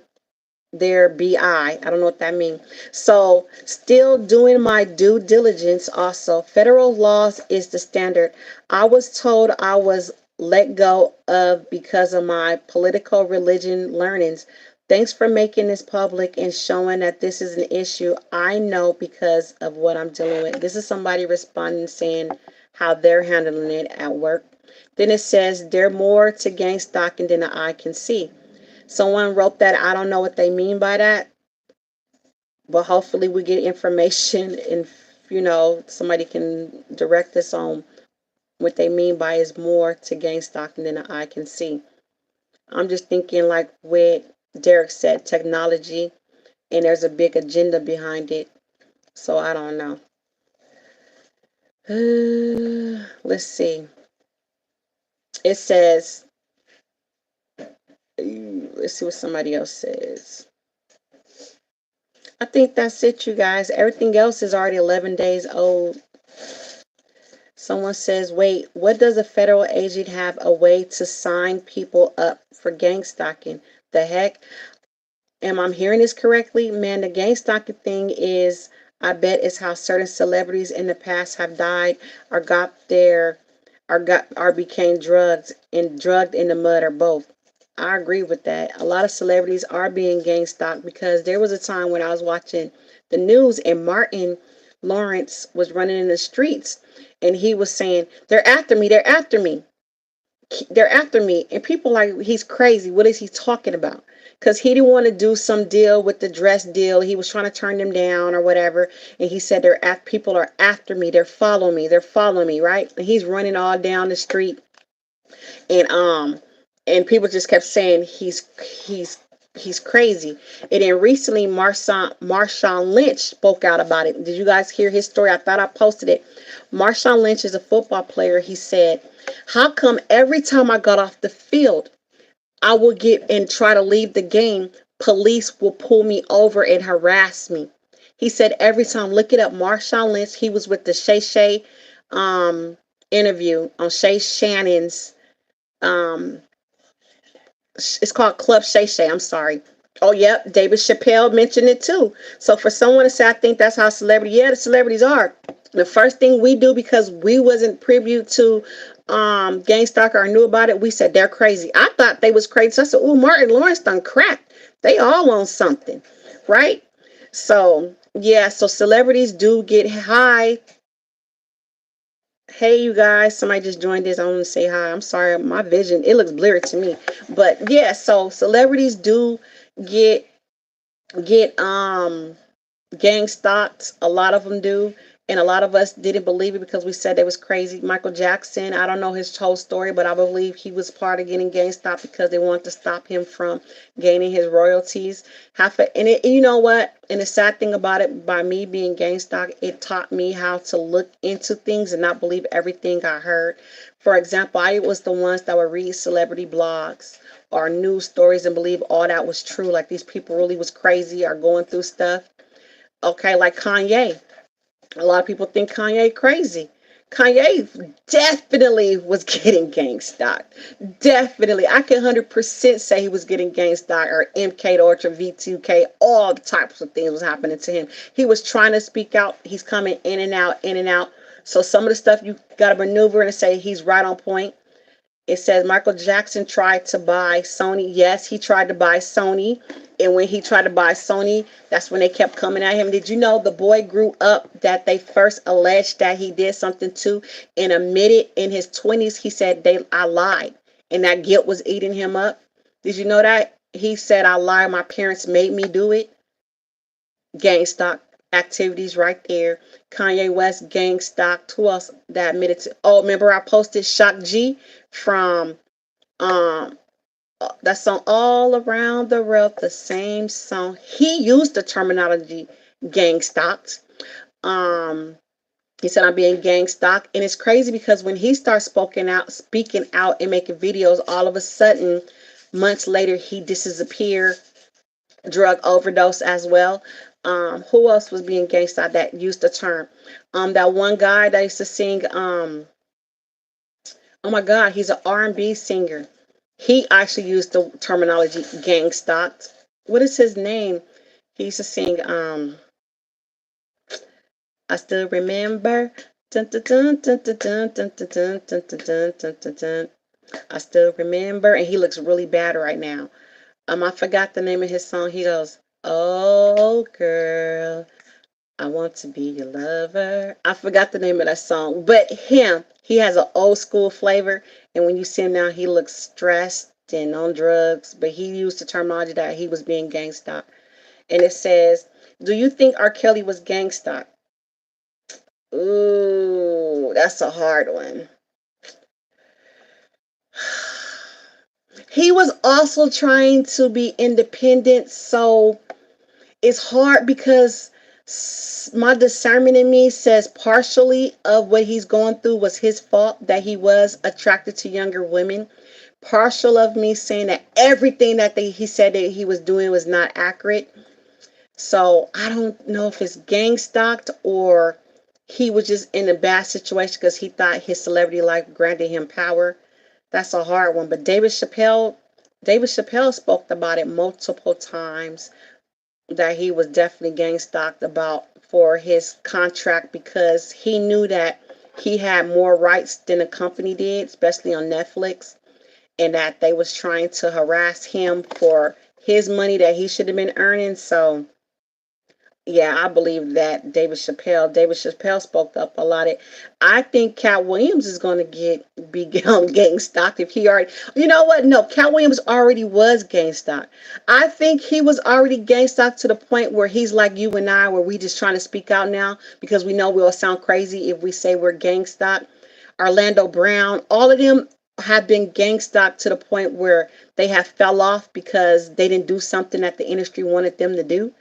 their BI. I don't know what that means. So, still doing my due diligence also. Federal laws is the standard. I was told I was let go of because of my political religion learnings. Thanks for making this public and showing that this is an issue. I know because of what I'm dealing with. This is somebody responding saying how they're handling it at work. Then it says they're more to gang stalking than the eye can see. Someone wrote that. I don't know what they mean by that, but hopefully we get information and somebody can direct us on what they mean by is more to gang stalking than the eye can see. I'm just thinking like what Derek said, technology, and there's a big agenda behind it. So I don't know. Let's see. It says, let's see what somebody else says. I think that's it, you guys. Everything else is already 11 days old. Someone says, wait, what does a federal agent have a way to sign people up for gang stalking? The heck? Am I hearing this correctly? Man, the gang stalking thing is, I bet, is how certain celebrities in the past have died or became drugged in the mud or both. I agree with that. A lot of celebrities are being gang stalked because there was a time when I was watching the news and Martin Lawrence was running in the streets and he was saying, they're after me, they're after me, they're after me. And people like, he's crazy. What is he talking about? Because he didn't want to do some deal with the dress deal. He was trying to turn them down or whatever. And he said, people are after me. They're following me, right? And he's running all down the street and people just kept saying he's crazy. And then recently Marshawn Lynch spoke out about it. Did you guys hear his story? I thought I posted it. Marshawn Lynch is a football player. He said, how come every time I got off the field I will get and try to leave the game, police will pull me over and harass me? He said every time. Look it up. Marshawn Lynch. He was with the Shay Shay interview on Shay Shannon's um it's called Club Shay Shay. I'm sorry. Oh, yep. David Chappelle mentioned it too. So for someone to say, I think that's how the celebrities are. The first thing we do, because we wasn't privy to gang stalker or knew about it, we said they're crazy. I thought they was crazy. So I said, oh, Martin Lawrence done cracked. They all want something, right? So yeah, so celebrities do get high. Hey, you guys, somebody just joined this. I want to say hi. I'm sorry, my vision, it looks blurry to me. But yeah, so celebrities do get get gang stalked. A lot of them do. And a lot of us didn't believe it because we said it was crazy. Michael Jackson, I don't know his whole story, but I believe he was part of getting gang stalked because they wanted to stop him from gaining his royalties. You know what? And the sad thing about it, by me being gang stalked, it taught me how to look into things and not believe everything I heard. For example, I was the ones that would read celebrity blogs or news stories and believe all that was true, like these people really was crazy or going through stuff. Okay, like Kanye. A lot of people think Kanye crazy. Kanye definitely was getting gang stalked. Definitely. I can 100% say he was getting gang stalked, or MK Ultra, V2K, all types of things was happening to him. He was trying to speak out. He's coming in and out, in and out. So some of the stuff you got to maneuver and say he's right on point. It says Michael Jackson tried to buy Sony. Yes, he tried to buy Sony. And when he tried to buy Sony, that's when they kept coming at him. Did you know the boy grew up that they first alleged that he did something to and admitted in his 20s? He said, I lied. And that guilt was eating him up. Did you know that? He said, I lied. My parents made me do it. Gang stalk activities right there. Kanye West gang stalked. Who else that admitted to? Oh, remember I posted Shock G from um that song All Around the World, the same song. He used the terminology gang stalked. Um He said, I'm being gang stalked. And it's crazy because when he starts speaking out and making videos, all of a sudden, months later, he disappeared, drug overdose as well. Who else was being gang stalked that used the term? That one guy that used to sing, oh my God, he's an R&B singer. He actually used the terminology gang stalked. What is his name? He used to sing, I still remember. Dun, dun, dun, dun, dun, dun, dun, dun, dun, dun, dun, dun, dun, dun. I still remember, and he looks really bad right now. I forgot the name of his song. He goes, "Oh girl, I want to be your lover." I forgot the name of that song, but he has an old school flavor, and when you see him now, he looks stressed and on drugs. But he used the terminology that he was being gangsta, and it says, "Do you think R. Kelly was gangsta?" Ooh, that's a hard one. He was also trying to be independent, so it's hard because my discernment in me says partially of what he's going through was his fault, that he was attracted to younger women. Partial of me saying that everything that he said that he was doing was not accurate. So I don't know if it's gang stalked or he was just in a bad situation because he thought his celebrity life granted him power. That's a hard one. But David Chappelle spoke about it multiple times, that he was definitely gang stalked about for his contract because he knew that he had more rights than the company did, especially on Netflix, and that they was trying to harass him for his money that he should have been earning. So yeah, I believe that David Chappelle spoke up a lot. I think Cat Williams is going to be gang stalked if he already. You know what? No, Cat Williams already was gang stalked. I think he was already gang stalked to the point where he's like you and I, where we just trying to speak out now because we know we'll sound crazy if we say we're gang stalked. Orlando Brown, all of them have been gang stalked to the point where they have fell off because they didn't do something that the industry wanted them to do.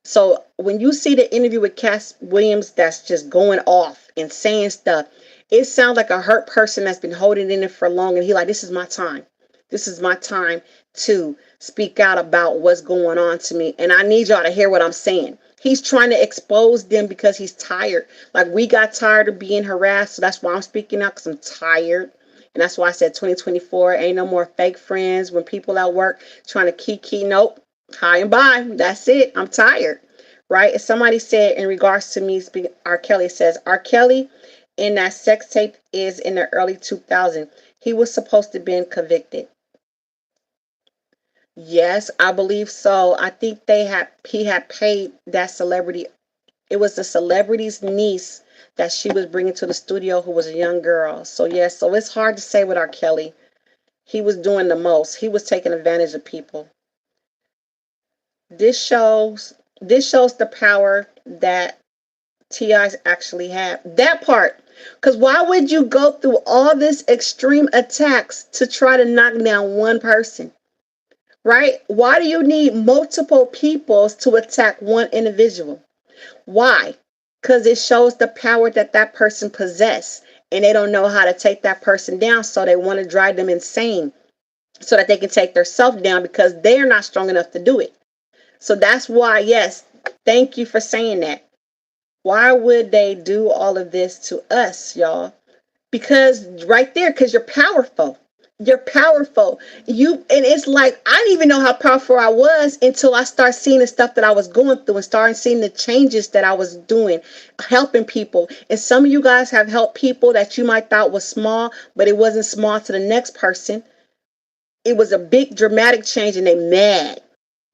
So when you see the interview with Cass Williams that's just going off and saying stuff, it sounds like a hurt person that's been holding in it for long, and he like, this is my time. This is my time to speak out about what's going on to me. And I need y'all to hear what I'm saying. He's trying to expose them because he's tired. Like we got tired of being harassed. So that's why I'm speaking out, because I'm tired. And that's why I said 2024 ain't no more fake friends when people at work trying to key. Nope. Hi and bye. That's it. I'm tired. Right? If somebody said in regards to me speaking, R. Kelly says, R. Kelly in that sex tape is in the early 2000s. He was supposed to be convicted. Yes, I believe so. I think he had paid that celebrity. It was the celebrity's niece that she was bringing to the studio, who was a young girl. So yes, so it's hard to say with R. Kelly. He was doing the most. He was taking advantage of people. This shows this shows the power that TIs actually have. That part. Because why would you go through all this extreme attacks to try to knock down one person? Right? Why do you need multiple peoples to attack one individual? Why? Because it shows the power that that person possesses, and they don't know how to take that person down, so they want to drive them insane so that they can take their self down because they're not strong enough to do it. So that's why, yes, thank you for saying that. Why would they do all of this to us, y'all? Because right there, because you're powerful. You're powerful. And it's like I didn't even know how powerful I was until I started seeing the stuff that I was going through and started seeing the changes that I was doing, helping people. And some of you guys have helped people that you might thought was small, but it wasn't small to the next person. It was a big dramatic change, and they mad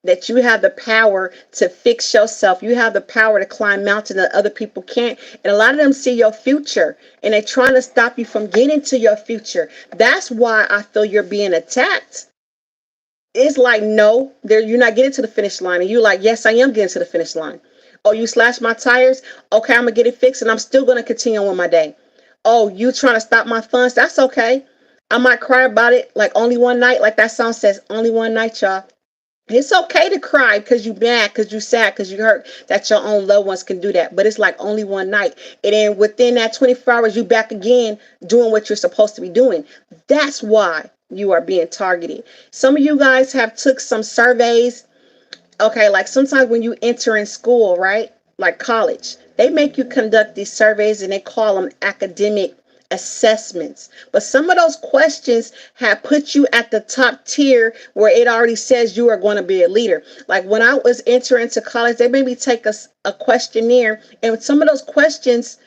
that you have the power to fix yourself. You have the power to climb mountains that other people can't. And a lot of them see your future and they're trying to stop you from getting to your future. That's why I feel you're being attacked. It's like, no, you're not getting to the finish line. And you're like, yes, I am getting to the finish line. Oh, you slashed my tires? Okay, I'm going to get it fixed and I'm still going to continue on with my day. Oh, you trying to stop my funds? That's okay. I might cry about it like only one night, like that song says, only one night, y'all. It's okay to cry because you mad, because you sad, because you hurt that your own loved ones can do that. But it's like only one night. And then within that 24 hours, you back again doing what you're supposed to be doing. That's why you are being targeted. Some of you guys have took some surveys. Okay, like sometimes when you enter in school, right? Like college, they make you conduct these surveys and they call them academic assessments. But some of those questions have put you at the top tier where it already says you are going to be a leader. Like when I was entering into college, they made me take a questionnaire, and some of those questions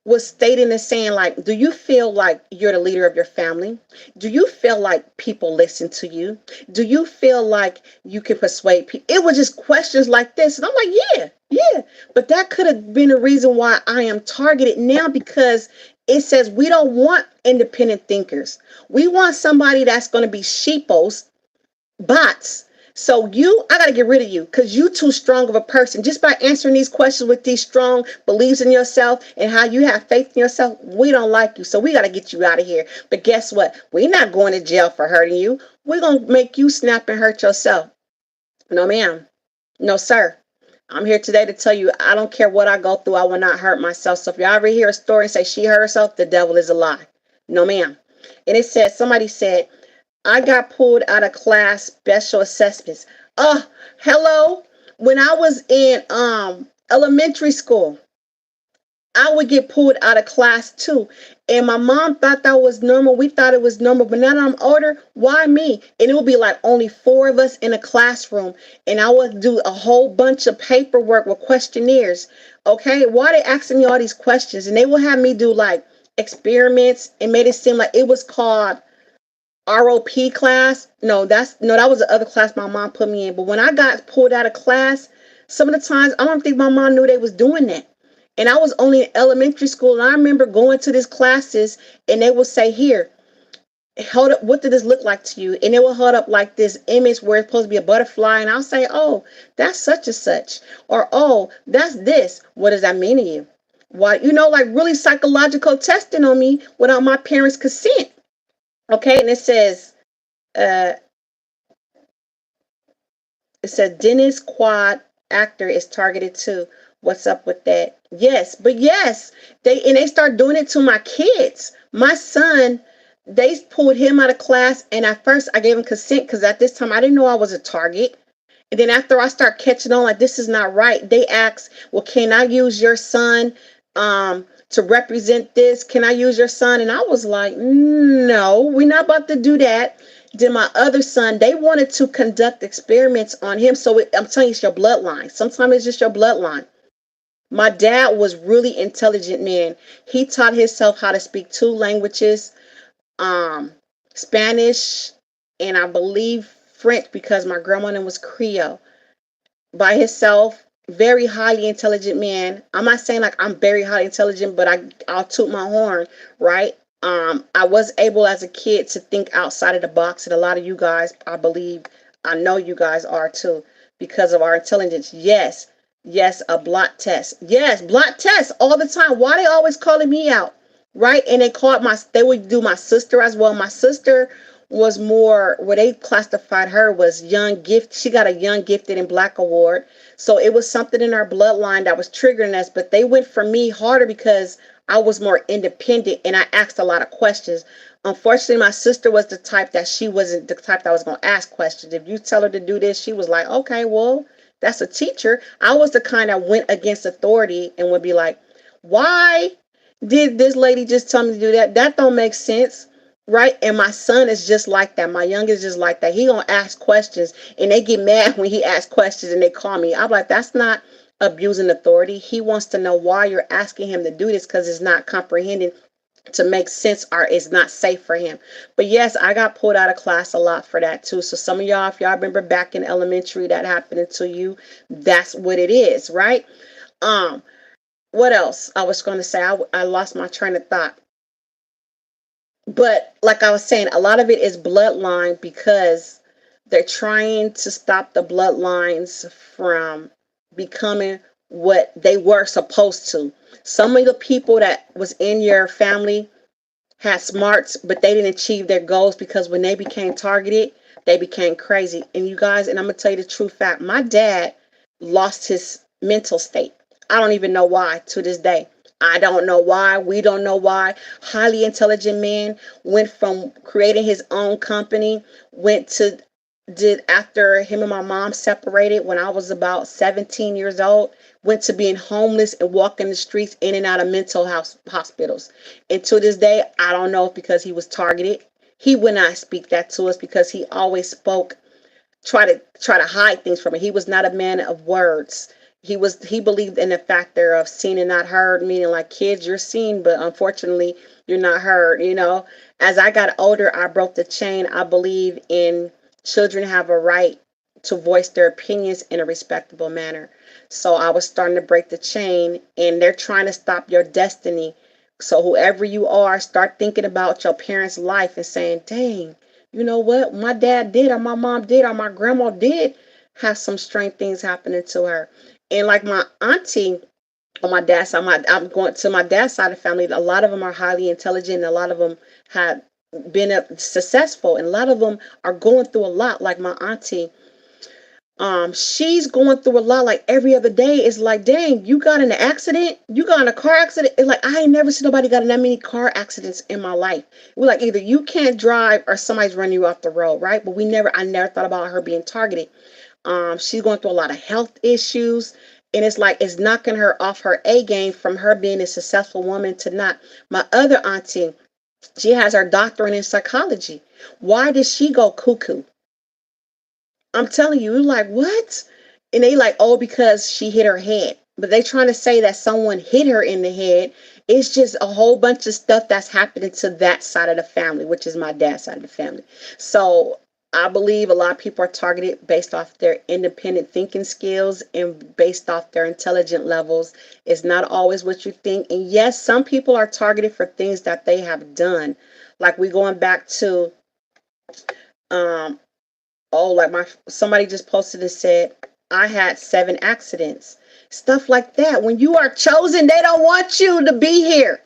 was stating and saying like, do you feel like you're the leader of your family? Do you feel like people listen to you? Do you feel like you can persuade people? It was just questions like this, and I'm like, yeah. But that could have been a reason why I am targeted now, because it says we don't want independent thinkers. We want somebody that's going to be sheepos, bots. So I got to get rid of you because you too strong of a person. Just by answering these questions with these strong beliefs in yourself and how you have faith in yourself, we don't like you. So we got to get you out of here. But guess what? We're not going to jail for hurting you. We're going to make you snap and hurt yourself. No, ma'am. No, sir. I'm here today to tell you, I don't care what I go through, I will not hurt myself. So if y'all ever hear a story and say she hurt herself, the devil is a lie. No, ma'am. And it said, somebody said, I got pulled out of class special assessments. Hello. When I was in elementary school, I would get pulled out of class too. And my mom thought that was normal. We thought it was normal. But now that I'm older, why me? And it would be like only 4 of us in a classroom. And I would do a whole bunch of paperwork with questionnaires. Okay. Why they asking me all these questions? And they would have me do like experiments and made it seem like it was called ROP class. That was the other class my mom put me in. But when I got pulled out of class, some of the times I don't think my mom knew they was doing that. And I was only in elementary school, and I remember going to these classes, and they would say, "Here, hold up. What did this look like to you?" And it will hold up like this image where it's supposed to be a butterfly, and I'll say, "Oh, that's such and such," or "Oh, that's this. What does that mean to you?" Why, like really psychological testing on me without my parents' consent. Okay, and uh, it said Dennis Quad actor is targeted too. What's up with that? Yes, but yes, they start doing it to my kids. My son, they pulled him out of class, and at first I gave him consent because at this time I didn't know I was a target. And then after I start catching on, like this is not right, they asked, "Well, can I use your son to represent this? Can I use your son?" And I was like, "No, we're not about to do that." Then my other son, they wanted to conduct experiments on him. So I'm telling you, it's your bloodline. Sometimes it's just your bloodline. My dad was really intelligent man. He taught himself how to speak 2 languages, um, Spanish, and I believe French because my grandmother was Creole by himself. Very highly intelligent man. I'm not saying like I'm very highly intelligent, but I'll toot my horn, right? I was able as a kid to think outside of the box, and a lot of you guys, I know you guys are too, because of our intelligence. Yes, a blot test. Yes, blot test all the time. Why they always calling me out, right? And they would do my sister as well. My sister was more, what they classified her was young gift. She got a young gifted and black award. So it was something in our bloodline that was triggering us, but they went for me harder because I was more independent and I asked a lot of questions. Unfortunately, my sister was the type that she wasn't the type that was going to ask questions. If you tell her to do this, she was like, okay, well, that's a teacher. I was the kind that went against authority and would be like, why did this lady just tell me to do that? That don't make sense. Right. And my son is just like that. My youngest is just like that. He gonna ask questions and they get mad when he asks questions and they call me. I'm like, that's not abusing authority. He wants to know why you're asking him to do this because it's not comprehending to make sense or it's not safe for him. But yes, I got pulled out of class a lot for that too. So some of y'all, if y'all remember back in elementary that happened to you, that's what it is, right? Um, what else I was going to say? I lost my train of thought. But like I was saying, a lot of it is bloodline because they're trying to stop the bloodlines from becoming what they were supposed to. Some of the people that was in your family had smarts, but they didn't achieve their goals because when they became targeted, They became crazy. And you guys, and I'm going to tell you the true fact, my dad lost his mental state. I don't even know why to this day. I don't know why. We don't know why. Highly intelligent man, went from creating his own company, went to did after him and my mom separated when I was about 17 years old, went to being homeless and walking the streets in and out of mental house hospitals. And to this day, I don't know if because he was targeted. He would not speak that to us because he always spoke, try to hide things from me. He was not a man of words. He believed in the factor of seen and not heard, meaning like, kids, you're seen, but unfortunately you're not heard. As I got older, I broke the chain. I believe in children have a right to voice their opinions in a respectable manner. So I was starting to break the chain, and they're trying to stop your destiny. So whoever you are, start thinking about your parents' life and saying, dang, you know what? My dad did, or my mom did, or my grandma did have some strange things happening to her. And like my auntie on my dad's side, I'm going to my dad's side of the family. A lot of them are highly intelligent. And a lot of them have been successful, and a lot of them are going through a lot. Like my auntie, she's going through a lot. Like every other day is like, dang, you got in an accident, you got in a car accident. It's like, I ain't never seen nobody got in that many car accidents in my life. We're like, either you can't drive or somebody's running you off the road, right? But I never thought about her being targeted. She's going through a lot of health issues, and it's like it's knocking her off her A game from her being a successful woman to not. My other auntie, she has her doctorate in psychology. Why did she go cuckoo? I'm telling you, like, what? And they like, oh, because she hit her head. But they trying to say that someone hit her in the head. It's just a whole bunch of stuff that's happening to that side of the family, which is my dad's side of the family. So I believe a lot of people are targeted based off their independent thinking skills and based off their intelligent levels. It's not always what you think. And yes, some people are targeted for things that they have done. Like we going back to um oh, like my somebody just posted and said, I had 7 accidents. Stuff like that. When you are chosen, they don't want you to be here.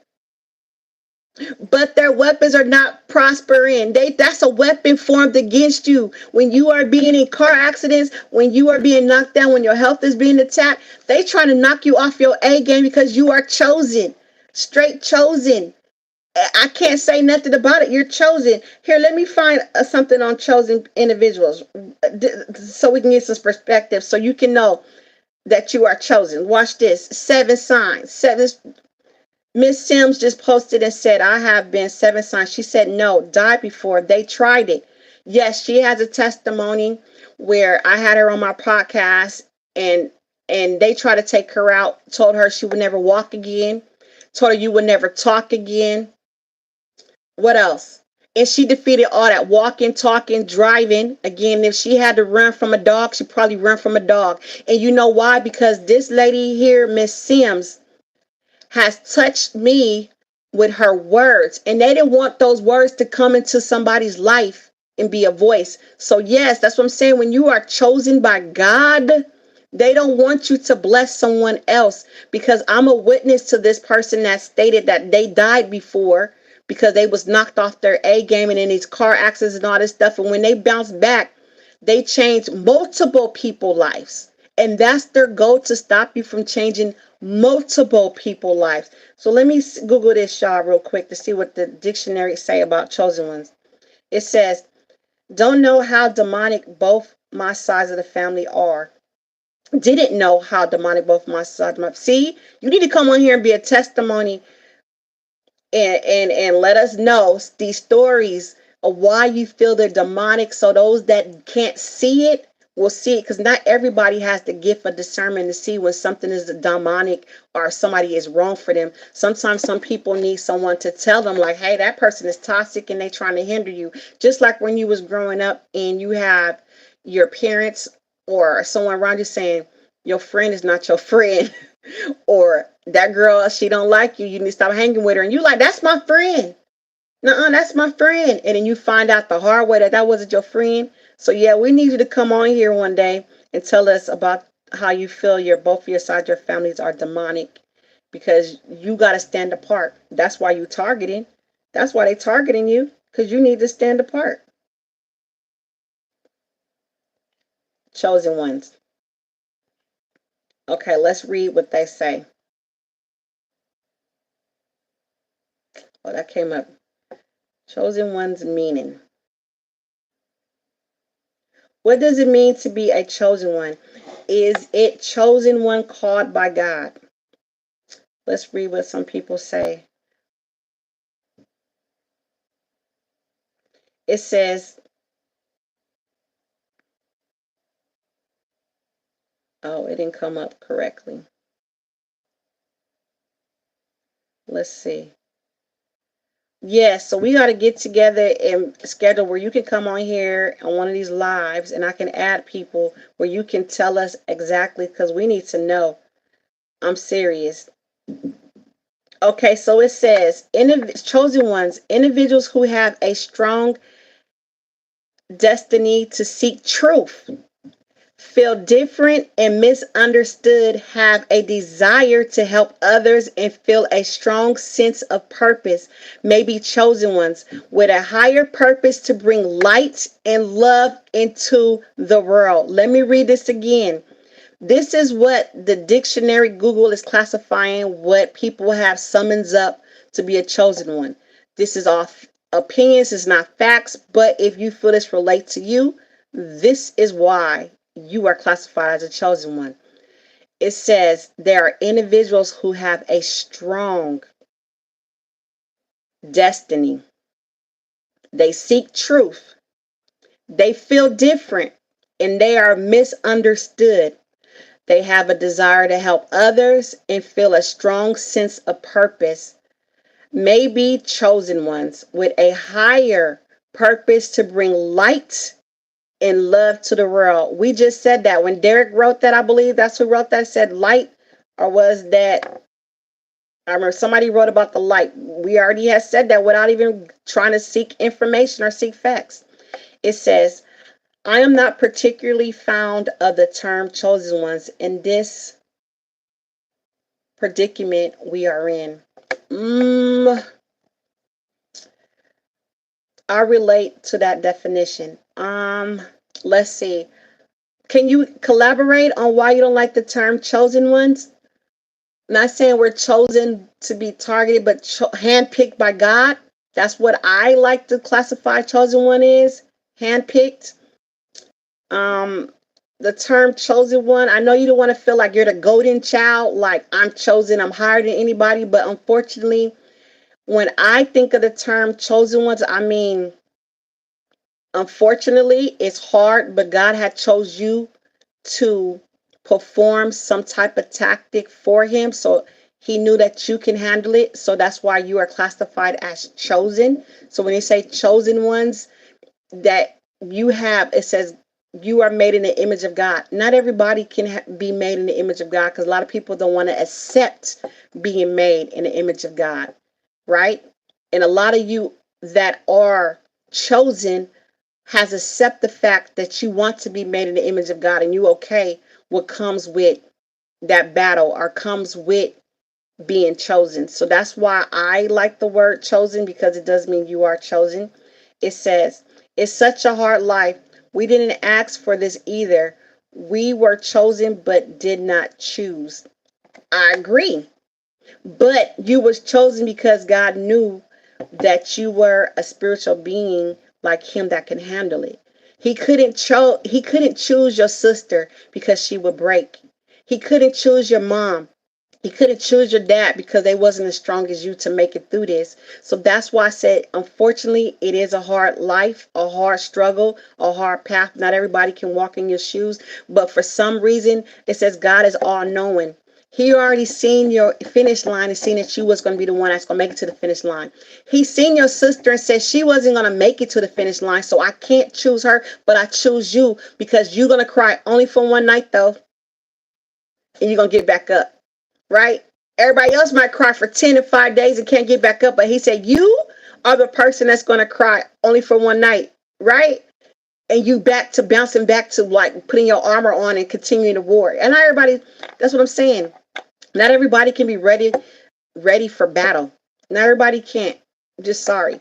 But their weapons are not prospering. That's a weapon formed against you. When you are being in car accidents, when you are being knocked down, when your health is being attacked, they trying to knock you off your A game because you are chosen. Straight chosen. I can't say nothing about it. You're chosen. Here, let me find something on chosen individuals so we can get some perspective so you can know that you are chosen. Watch this. 7 signs. Miss Sims just posted and said, I have been 7 signs. She said, no, died before. They tried it. Yes, she has a testimony where I had her on my podcast, and they tried to take her out, told her she would never walk again, told her you would never talk again. What else? And she defeated all that walking, talking, driving. Again, if she had to run from a dog, she probably run from a dog. And you know why? Because this lady here, Miss Sims, has touched me with her words. And they didn't want those words to come into somebody's life and be a voice. So yes, that's what I'm saying. When you are chosen by God, they don't want you to bless someone else, because I'm a witness to this person that stated that they died before because they was knocked off their A game and in these car accidents and all this stuff. And when they bounced back, they changed multiple people's lives. And that's their goal, to stop you from changing multiple people's lives. So let me Google this, y'all, real quick to see what the dictionary say about chosen ones. It says, don't know how demonic both my sides of the family are. Didn't know how demonic both my sides. See, you need to come on here and be a testimony, and let us know these stories of why you feel they're demonic, so those that can't see it will see it, because not everybody has the gift of discernment to see when something is demonic or somebody is wrong for them. Sometimes some people need someone to tell them, like, hey, that person is toxic and they trying to hinder you. Just like when you was growing up and you have your parents or someone around you saying your friend is not your friend, or that girl, she don't like you, you need to stop hanging with her, and you like, that's my friend. Nuh-uh, that's my friend. And then you find out the hard way that that wasn't your friend. So yeah, we need you to come on here one day and tell us about how you feel your both of your sides, your families are demonic, because you got to stand apart. That's why you targeting. That's why they targeting you, because you need to stand apart. chosen ones. Okay, let's read what they say. Oh, that came up. Chosen one's meaning. What does it mean to be a chosen one? Is it chosen one called by God? Let's read what some people say. It says, oh, it didn't come up correctly. Let's see. Yes, so we got to get together and schedule where you can come on here on one of these lives and I can add people where you can tell us exactly because we need to know. I'm serious. Okay, so it says, chosen ones, individuals who have a strong destiny to seek truth, feel different and misunderstood, have a desire to help others, and feel a strong sense of purpose, may be chosen ones with a higher purpose to bring light and love into the world. Let me read this again. This is what the dictionary Google is classifying what people have summons up to be a chosen one. This is off opinions, it's not facts, but if you feel this relate to you, this is why you are classified as a chosen one. It says there are individuals who have a strong destiny. They seek truth. They feel different and they are misunderstood. They have a desire to help others and feel a strong sense of purpose. May be chosen ones with a higher purpose to bring light and love to the world. We just said that when Derek wrote that, I believe that's who wrote that, said light, or was that, I remember somebody wrote about the light. We already had said that without even trying to seek information or seek facts. It says, I am not particularly fond of the term chosen ones in this predicament we are in. I relate to that definition. Let's see. Can you collaborate on why you don't like the term chosen ones? Not saying we're chosen to be targeted, but handpicked by God. That's what I like to classify chosen one is, handpicked. Um, the term chosen one, I know you don't want to feel like you're the golden child, like I'm chosen, I'm higher than anybody, but unfortunately, when I think of the term chosen ones, I mean, unfortunately, it's hard, but God had chose you to perform some type of tactic for him. So he knew that you can handle it. So that's why you are classified as chosen. So when you say chosen ones, that you have, it says you are made in the image of God. Not everybody can be made in the image of God because a lot of people don't want to accept being made in the image of God, right? And a lot of you that are chosen has accept the fact that you want to be made in the image of God and you okay what comes with that battle or comes with being chosen. So that's why I like the word chosen because it does mean you are chosen. It says, it's such a hard life. We didn't ask for this either. We were chosen but did not choose. I agree. But you was chosen because God knew that you were a spiritual being like him that can handle it. He couldn't choose your sister because she would break. He couldn't choose your mom. He couldn't choose your dad because they wasn't as strong as you to make it through this. So that's why I said, unfortunately, it is a hard life, a hard struggle, a hard path. Not everybody can walk in your shoes, but for some reason, it says God is all knowing. He already seen your finish line and seen that you was going to be the one that's going to make it to the finish line. He seen your sister and said she wasn't going to make it to the finish line, so I can't choose her, but I choose you because you're going to cry only for one night, though, and you're going to get back up, right? Everybody else might cry for 10 and 5 days and can't get back up, but he said, you are the person that's going to cry only for one night, right? And you back to bouncing back to like putting your armor on and continuing to war. And not everybody, that's what I'm saying. Not everybody can be ready for battle. Not everybody can't. I'm just sorry.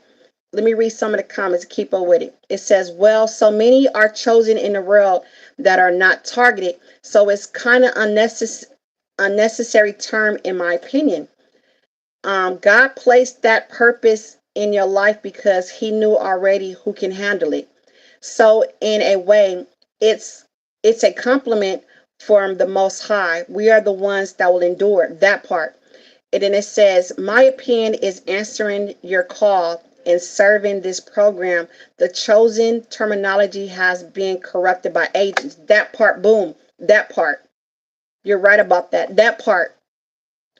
Let me read some of the comments. Keep up with it. It says, well, so many are chosen in the world that are not targeted. So it's kind of unnecessary term, in my opinion. God placed that purpose in your life because he knew already who can handle it. So in a way, it's it's a compliment from the most high. We are the ones that will endure that part. And then it says, my opinion is answering your call and serving this program. The chosen terminology has been corrupted by agents. That part, boom, that part. You're right about that. That part.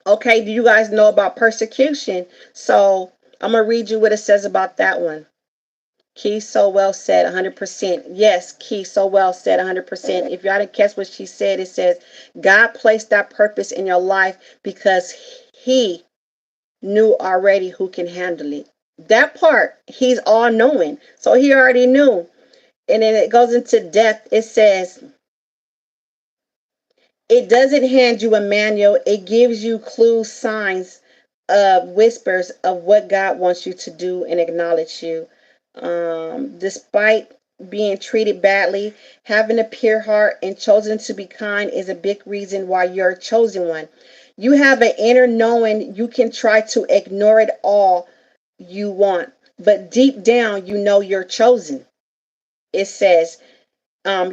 Okay, do you guys know about persecution? So I'm going to read you what it says about that one. Key so well said, 100%. Yes, Key so well said, 100%. If y'all didn't catch what she said, it says, God placed that purpose in your life because he knew already who can handle it. That part, he's all knowing. So he already knew. And then it goes into depth. It says, it doesn't hand you a manual, it gives you clues, signs, whispers of what God wants you to do and acknowledge you. Despite being treated badly, having a pure heart and chosen to be kind is a big reason why you're a chosen one. You have an inner knowing. You can try to ignore it all you want, but deep down, you know you're chosen. It says,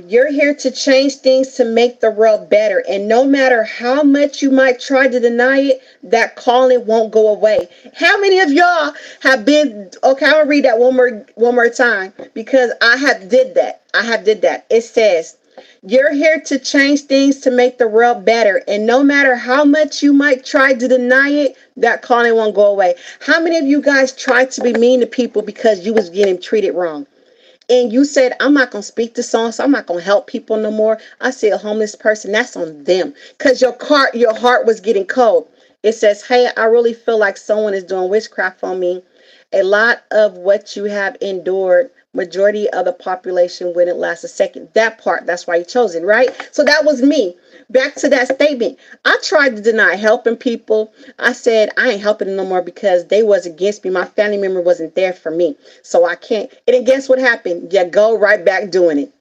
you're here to change things to make the world better. And no matter how much you might try to deny it, that calling won't go away. How many of y'all have been okay? I'm gonna read that one more time because I have did that. I have did that. It says, you're here to change things to make the world better. And no matter how much you might try to deny it, that calling won't go away. How many of you guys tried to be mean to people because you was getting treated wrong? And you said, I'm not going to speak to so I'm not going to help people no more. I see a homeless person, that's on them because your heart was getting cold. It says, hey, I really feel like someone is doing witchcraft on me. A lot of what you have endured, majority of the population wouldn't last a second. That part, that's why you chose it, right? So that was me. Back to that statement. I tried to deny helping people. I said I ain't helping them no more because they was against me. My family member wasn't there for me. So I can't. And then guess what happened? You go right back doing it.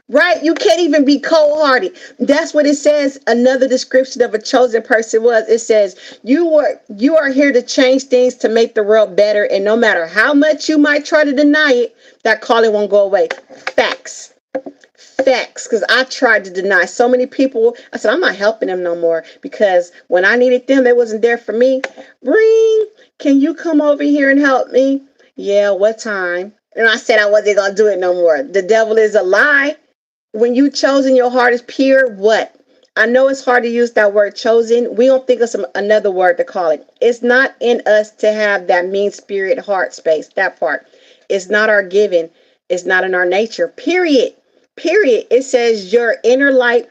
Right? You can't even be cold-hearted. That's what it says. Another description of a chosen person was, it says, you are here to change things to make the world better, and no matter how much you might try to deny it, that calling won't go away. Facts. Facts. Because I tried to deny so many people. I said, I'm not helping them no more because when I needed them, they wasn't there for me. Ring, can you come over here and help me? Yeah, what time? And I said I wasn't gonna do it no more. The devil is a lie. When you chosen, your heart is pure, what? I know it's hard to use that word chosen. We don't think of another word to call it. It's not in us to have that mean spirit heart space, that part. It's not our giving. It's not in our nature. Period. Period. It says your inner light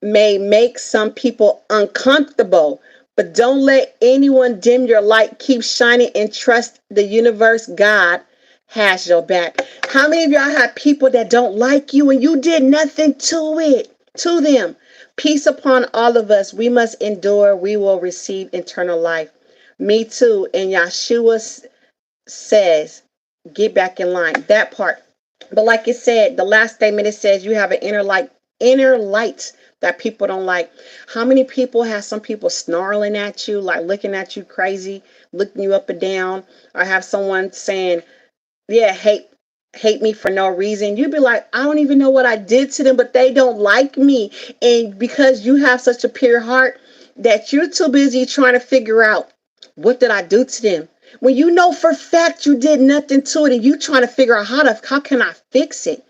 may make some people uncomfortable, but don't let anyone dim your light. Keep shining and trust the universe. God has your back. How many of y'all have people that don't like you and you did nothing to them? Peace upon all of us. We must endure. We will receive eternal life. Me too. And Yeshua says, get back in line. That part. But like it said, the last statement, it says you have an inner light that people don't like. How many people have some people snarling at you, like looking at you crazy, looking you up and down, or have someone saying, yeah, hate me for no reason. You'd be like, I don't even know what I did to them, but they don't like me. And because you have such a pure heart that you're too busy trying to figure out, what did I do to them? When you know for fact you did nothing to it and you trying to figure out how can I fix it?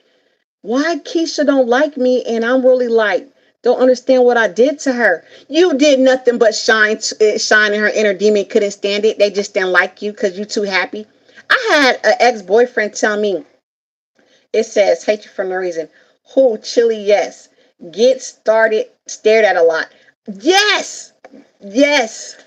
Why Keisha don't like me and I'm really like, don't understand what I did to her. You did nothing but shine in her inner demon, couldn't stand it. They just didn't like you because you too happy. I had an ex-boyfriend tell me, it says, hate you for no reason. Who, chili, yes. Get started, stared at a lot. Yes, yes.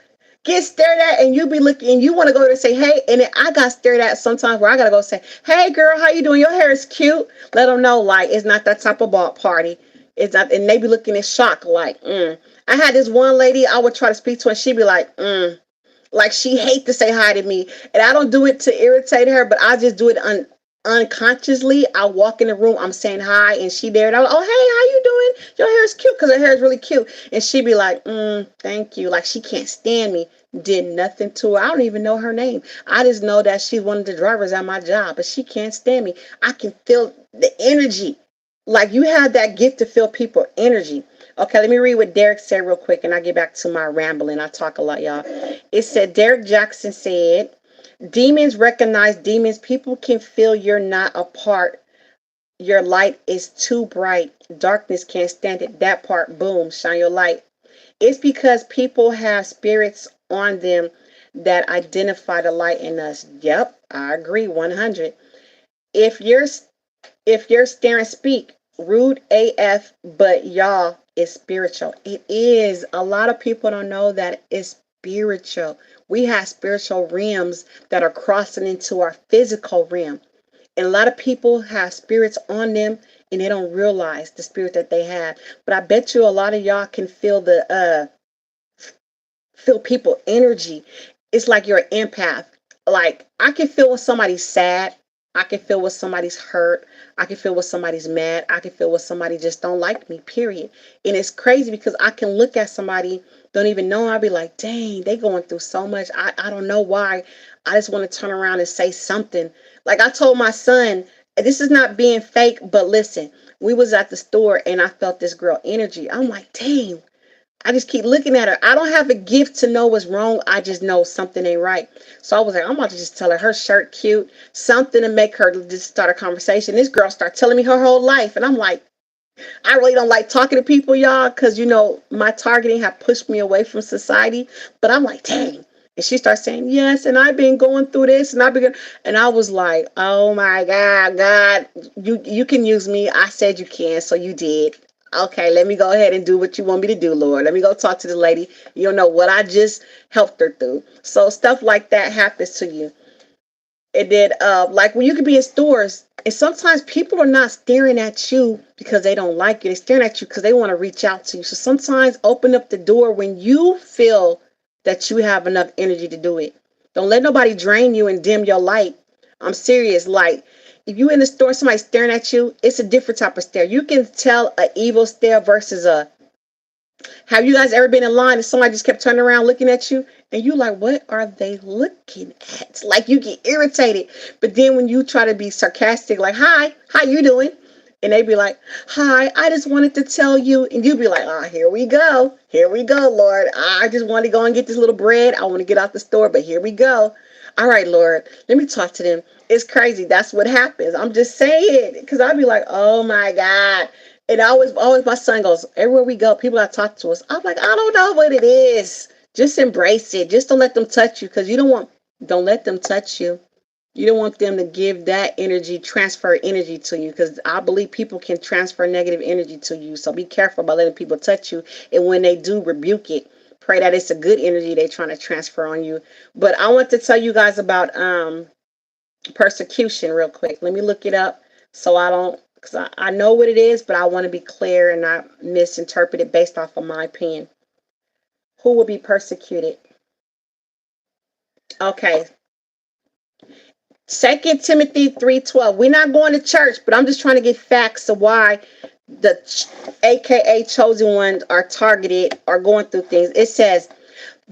Get stared at and you be looking and you want to go there and say, hey, and then I got stared at sometimes where I got to go say, hey, girl, how you doing? Your hair is cute. Let them know, like, it's not that type of ball party. It's not, and they be looking in shock, like, I had this one lady I would try to speak to and she'd be like, Like she hate to say hi to me, and I don't do it to irritate her, but I just do it unconsciously. I walk in the room, I'm saying hi, and she there, and I'm like, oh hey, how you doing? Your hair is cute, because her hair is really cute, and she be like, thank you. Like she can't stand me. Did nothing to her. I don't even know her name. I just know that she's one of the drivers at my job, but she can't stand me. I can feel the energy. Like you have that gift to feel people energy. Okay, let me read what Derek said real quick, and I get back to my rambling. I talk a lot, y'all. It said Derek Jackson said, demons recognize demons. People can feel you're not a part. Your light is too bright. Darkness can't stand it. That part, boom, shine your light. It's because people have spirits on them that identify the light in us. Yep, I agree 100. If you're if you're staring speak, rude AF, but y'all is spiritual. It is. A lot of people don't know that it's spiritual. We have spiritual realms that are crossing into our physical realm. And a lot of people have spirits on them and they don't realize the spirit that they have. But I bet you a lot of y'all can feel the feel people energy. It's like you're an empath. Like I can feel when somebody's sad. I can feel when somebody's hurt. I can feel when somebody's mad. I can feel when somebody just don't like me, period. And it's crazy because I can look at somebody, don't even know. I'll be like, dang, they going through so much. I don't know why. I just want to turn around and say something. Like I told my son, this is not being fake, but listen, we was at the store and I felt this girl energy. I'm like, dang, I just keep looking at her. I don't have a gift to know what's wrong. I just know something ain't right. So I was like, I'm about to just tell her shirt cute, something to make her just start a conversation. This girl started telling me her whole life. And I'm like, I really don't like talking to people, y'all, because, my targeting have pushed me away from society. But I'm like, dang. And she starts saying, yes, and I've been going through this, and I've been, and I was like, oh my God, God, you can use me. I said you can, so you did. Okay, let me go ahead and do what you want me to do, Lord. Let me go talk to the lady. You don't know what I just helped her through. So stuff like that happens to you. And then, like when you could be in stores, and sometimes people are not staring at you because they don't like you. They're staring at you because they want to reach out to you. So sometimes open up the door when you feel that you have enough energy to do it. Don't let nobody drain you and dim your light. I'm serious. Like if you in the store, somebody staring at you, it's a different type of stare. You can tell an evil stare versus a. Have you guys ever been in line and somebody just kept turning around looking at you and you like, what are they looking at? Like you get irritated. But then when you try to be sarcastic, like, hi, how you doing? And they be like, hi, I just wanted to tell you. And you be like, oh, here we go. Here we go, Lord. I just want to go and get this little bread. I want to get out the store, but here we go. All right, Lord, let me talk to them. It's crazy. That's what happens. I'm just saying. Because I'd be like, oh my God. And always my son goes, everywhere we go, people that talk to us. I'm like, I don't know what it is. Just embrace it. Just don't let them touch you because don't let them touch you. You don't want them to give that energy, transfer energy to you because I believe people can transfer negative energy to you. So be careful about letting people touch you. And when they do, rebuke it. Pray that it's a good energy they're trying to transfer on you. But I want to tell you guys about persecution real quick. Let me look it up so I don't, because I know what it is, but I want to be clear and not misinterpret it based off of my opinion. Who will be persecuted? Okay. Second Timothy 3:12. We're not going to church, but I'm just trying to get facts of why the AKA chosen ones are targeted or going through things. It says,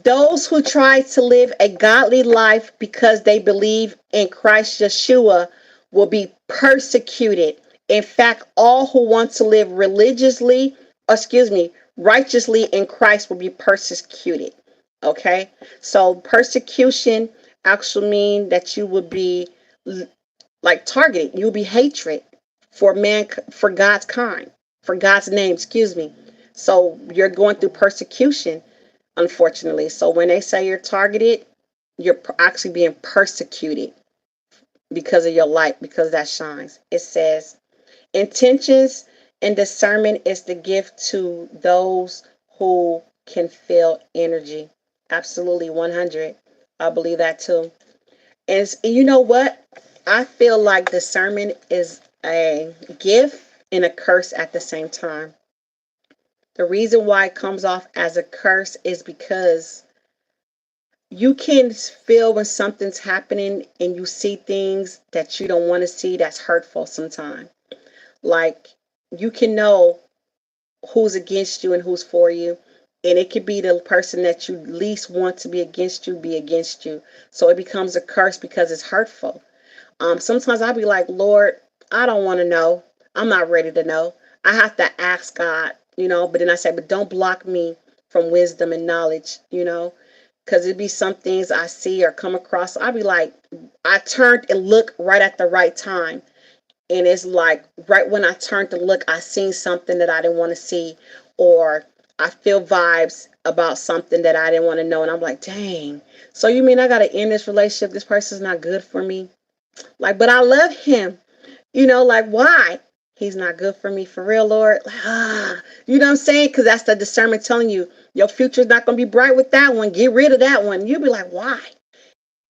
those who try to live a godly life because they believe in Christ Yeshua will be persecuted. In fact, all who want to live righteously in Christ will be persecuted. Okay? So persecution actually mean that you would be like targeted. You'll be hatred for God's kind, for God's name, excuse me. So you're going through persecution, unfortunately. So when they say you're targeted, you're actually being persecuted because of your light, because that shines. It says, intentions and discernment is the gift to those who can feel energy. Absolutely 100. I believe that too. And you know what? I feel like discernment is a gift and a curse at the same time. The reason why it comes off as a curse is because You can feel when something's happening and you see things that you don't want to see that's hurtful sometimes. Like, you can know who's against you and who's for you. And it could be the person that you least want to be against you. So it becomes a curse because it's hurtful. Sometimes I'll be like, Lord, I don't want to know. I'm not ready to know. I have to ask God, but then I say, but don't block me from wisdom and knowledge, because it'd be some things I see or come across. I'll be like, I turned and look right at the right time. And it's like right when I turned to look, I seen something that I didn't want to see, or I feel vibes about something that I didn't want to know. And I'm like, dang. So you mean I got to end this relationship? This person's not good for me. Like, but I love him. Like, why? He's not good for me, for real, Lord. Like, you know what I'm saying? Because that's the discernment telling you your future's not going to be bright with that one. Get rid of that one. You'll be like, why?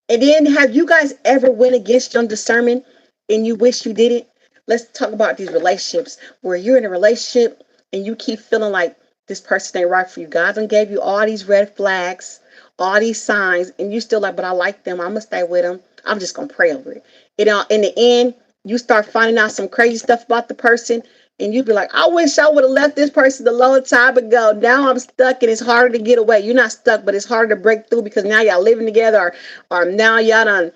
And then have you guys ever went against your discernment and you wish you didn't? Let's talk about these relationships where you're in a relationship and you keep feeling like this person ain't right for you. God done gave you all these red flags, all these signs, and you still like, but I like them. I'm gonna stay with them. I'm just gonna pray over it. In the end, you start finding out some crazy stuff about the person, and you be like, I wish I would have left this person a long time ago. Now I'm stuck and it's harder to get away. You're not stuck, but it's harder to break through because now y'all living together, or now y'all done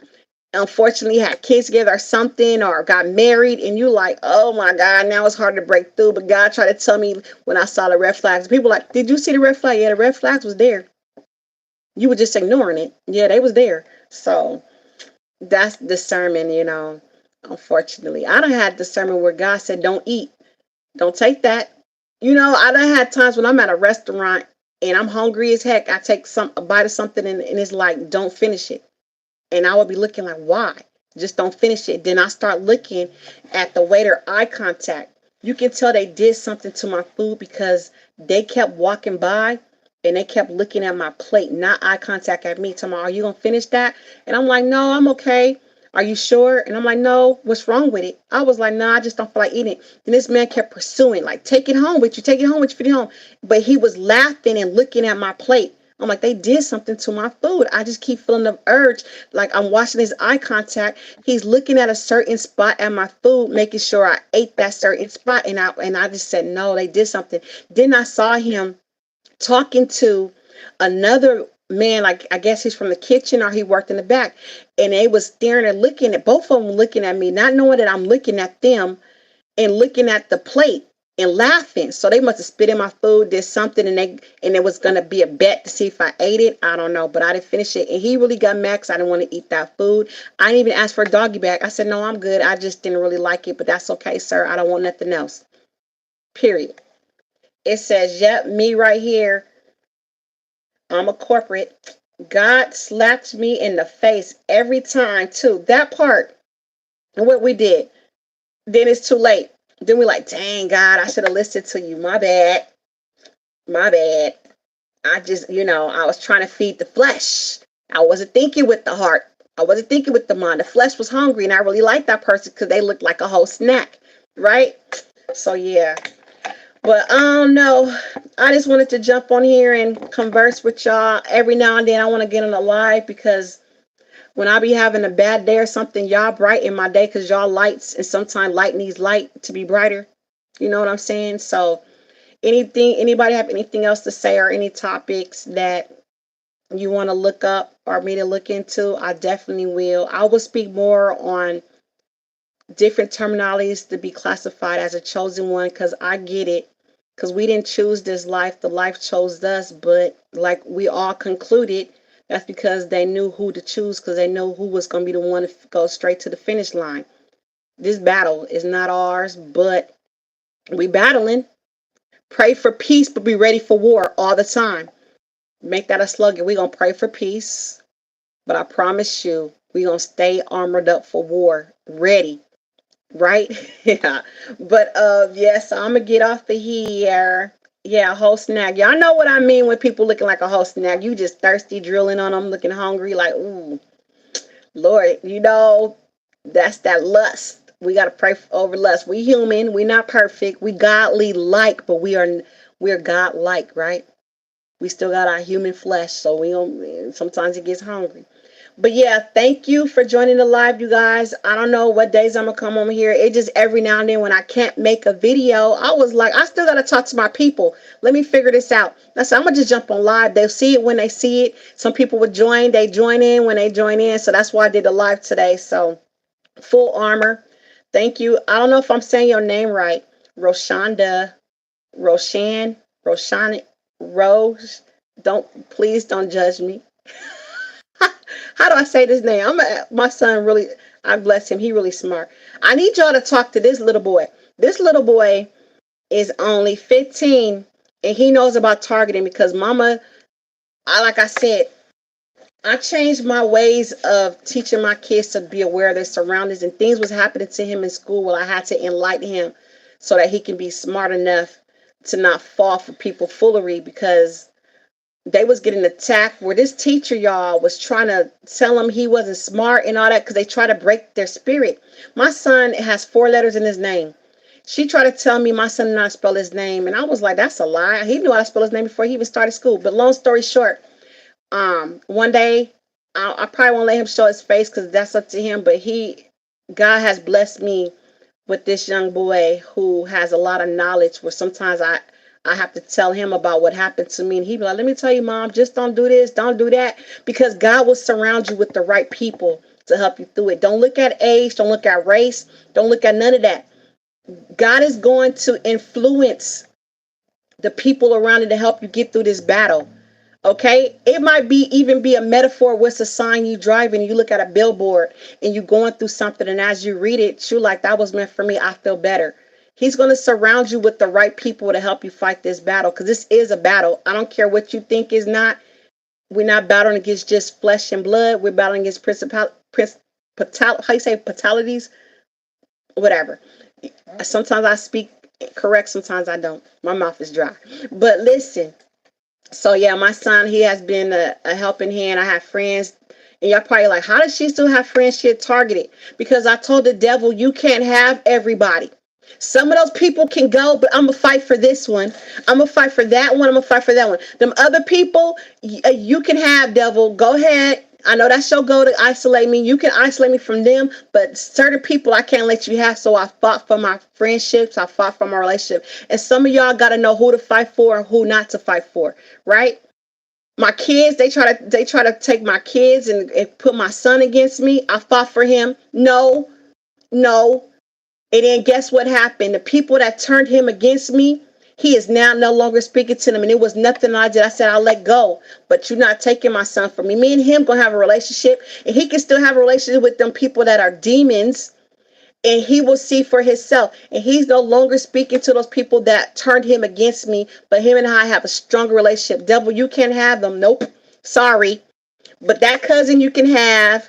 unfortunately had kids together or something, or got married, and you like, oh my God, now it's hard to break through. But God tried to tell me when I saw the red flags. People like, did you see the red flag? Yeah, the red flags was there. You were just ignoring it. Yeah, they was there. So that's discernment. Unfortunately, I don't have discernment where God said, don't eat. Don't take that. I done had times when I'm at a restaurant and I'm hungry as heck. I take a bite of something and it's like, don't finish it. And I would be looking like, why? Just don't finish it. Then I start looking at the waiter eye contact. You can tell they did something to my food because they kept walking by and they kept looking at my plate, not eye contact at me. Telling me, are you going to finish that? And I'm like, no, I'm okay. Are you sure? And I'm like, no, what's wrong with it? I was like, no, I just don't feel like eating it. And this man kept pursuing, like, take it home with you, take it home with you, feed it home. But he was laughing and looking at my plate. I'm like, they did something to my food. I just keep feeling the urge. Like, I'm watching his eye contact. He's looking at a certain spot at my food, making sure I ate that certain spot. And I just said, no, they did something. Then I saw him talking to another man, like I guess he's from the kitchen or he worked in the back. And they was staring and looking at both of them looking at me, not knowing that I'm looking at them and looking at the plate and laughing. So they must have spit in my food, did something, and it was gonna be a bet to see if I ate it. I don't know, but I didn't finish it. And he really got mad because I didn't want to eat that food. I didn't even ask for a doggy bag. I said, no, I'm good. I just didn't really like it, but that's okay, sir. I don't want nothing else. Period. It says, yep, me right here. I'm a corporate. God slaps me in the face every time too. That part, what we did. Then it's too late. Then we're like, dang, God, I should have listened to you. My bad. My bad. I just, I was trying to feed the flesh. I wasn't thinking with the heart. I wasn't thinking with the mind. The flesh was hungry, and I really liked that person because they looked like a whole snack, right? So, yeah. But I don't know. I just wanted to jump on here and converse with y'all. Every now and then I want to get on the live because when I be having a bad day or something, y'all brighten my day because y'all lights, and sometimes light needs light to be brighter. You know what I'm saying? So anybody have anything else to say or any topics that you want to look up or me to look into, I definitely will. I will speak more on different terminologies to be classified as a chosen one because I get it. Because we didn't choose this life, the life chose us. But like we all concluded, that's because they knew who to choose because they know who was going to be the one to go straight to the finish line. This battle is not ours, but we battling. Pray for peace, but be ready for war all the time. Make that a slogan. We're going to pray for peace, but I promise you, we're going to stay armored up for war, ready, right? Yeah. But yes, I'm going to get off of here. Yeah, a whole snack. Y'all know what I mean when people looking like a whole snack. You just thirsty, drilling on them, looking hungry, like, ooh, Lord, that's that lust. We got to pray over lust. We human. We not perfect. We godly like, but we're God like, right? We still got our human flesh, so we don't. Sometimes it gets hungry. But yeah, thank you for joining the live, you guys. I don't know what days I'm gonna come on here. It just every now and then when I can't make a video, I was like, I still gotta talk to my people. Let me figure this out. I said I'm gonna just jump on live. They'll see it when they see it. Some people would join. They join in when they join in. So that's why I did the live today. So full armor. Thank you. I don't know if I'm saying your name right. Roshanda, Roshan, Roshan, Rose. Please don't judge me. How do I say this name? My son really, I bless him. He really smart. I need y'all to talk to this little boy. This little boy is only 15 and he knows about targeting because mama, like I said, I changed my ways of teaching my kids to be aware of their surroundings and things was happening to him in school where I had to enlighten him so that he can be smart enough to not fall for people foolery because they was getting attacked where this teacher y'all was trying to tell him he wasn't smart and all that because they try to break their spirit. My son has 4 letters in his name. She tried to tell me my son did not spell his name and I was like, that's a lie. He knew how to spell his name before he even started school. But long story short, one day I probably won't let him show his face because that's up to him, but God has blessed me with this young boy who has a lot of knowledge where sometimes I have to tell him about what happened to me. And he'd be like, let me tell you, mom, just don't do this, don't do that. Because God will surround you with the right people to help you through it. Don't look at age, don't look at race, don't look at none of that. God is going to influence the people around you to help you get through this battle. Okay, it might be even be a metaphor. What's a sign you driving? You look at a billboard and you going through something, and as you read it, you're like, that was meant for me. I feel better. He's going to surround you with the right people to help you fight this battle because this is a battle. I don't care what you think is not. We're not battling against just flesh and blood. We're battling against how you say fatalities, whatever. Sometimes I speak correct, sometimes I don't. My mouth is dry. But listen, so yeah, my son, he has been a helping hand. I have friends, and y'all probably like, how does she still have friends she had targeted? Because I told the devil, you can't have everybody. Some of those people can go, but I'm gonna fight for this one. I'm gonna fight for that one. I'm gonna fight for that one. Them other people, you can have, devil. Go ahead. I know that's your goal to isolate me. You can isolate me from them, but certain people I can't let you have. So I fought for my friendships. I fought for my relationship. And some of y'all got to know who to fight for and who not to fight for, right? My kids, they try to take my kids and put my son against me. I fought for him. No, no. And then guess what happened? The people that turned him against me, he is now no longer speaking to them. And it was nothing I did. I said, I'll let go. But you're not taking my son from me. Me and him gonna have a relationship. And he can still have a relationship with them people that are demons. And he will see for himself. And he's no longer speaking to those people that turned him against me. But him and I have a stronger relationship. Devil, you can't have them. Nope. Sorry. But that cousin you can have,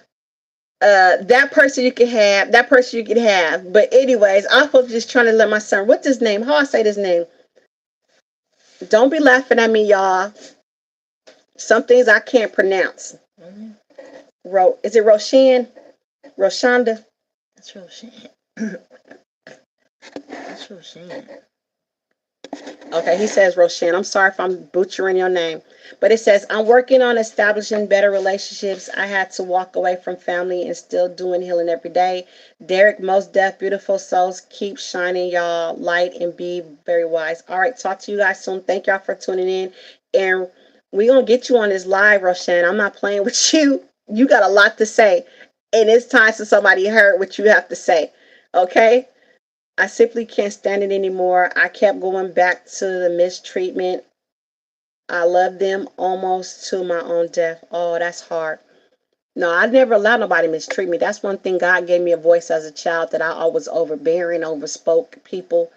that person you can have, that person you can have. But anyways, I'm just trying to let my son, what's his name? How I say his name? Don't be laughing at me, y'all. Some things I can't pronounce. Is it Roshan? Roshanda? That's Roshan. That's Roshan. Okay, he says Roshan. I'm sorry if I'm butchering your name. But it says, I'm working on establishing better relationships. I had to walk away from family and still doing healing every day. Derek, most deaf, beautiful souls, keep shining, y'all. Light and be very wise. All right, talk to you guys soon. Thank y'all for tuning in. And we're going to get you on this live, Roshan. I'm not playing with you. You got a lot to say. And it's time for somebody heard what you have to say. Okay? I simply can't stand it anymore. I kept going back to the mistreatment. I love them almost to my own death. Oh, that's hard. No, I never allowed nobody to mistreat me. That's one thing God gave me a voice as a child that I always overbearing, overspoke people.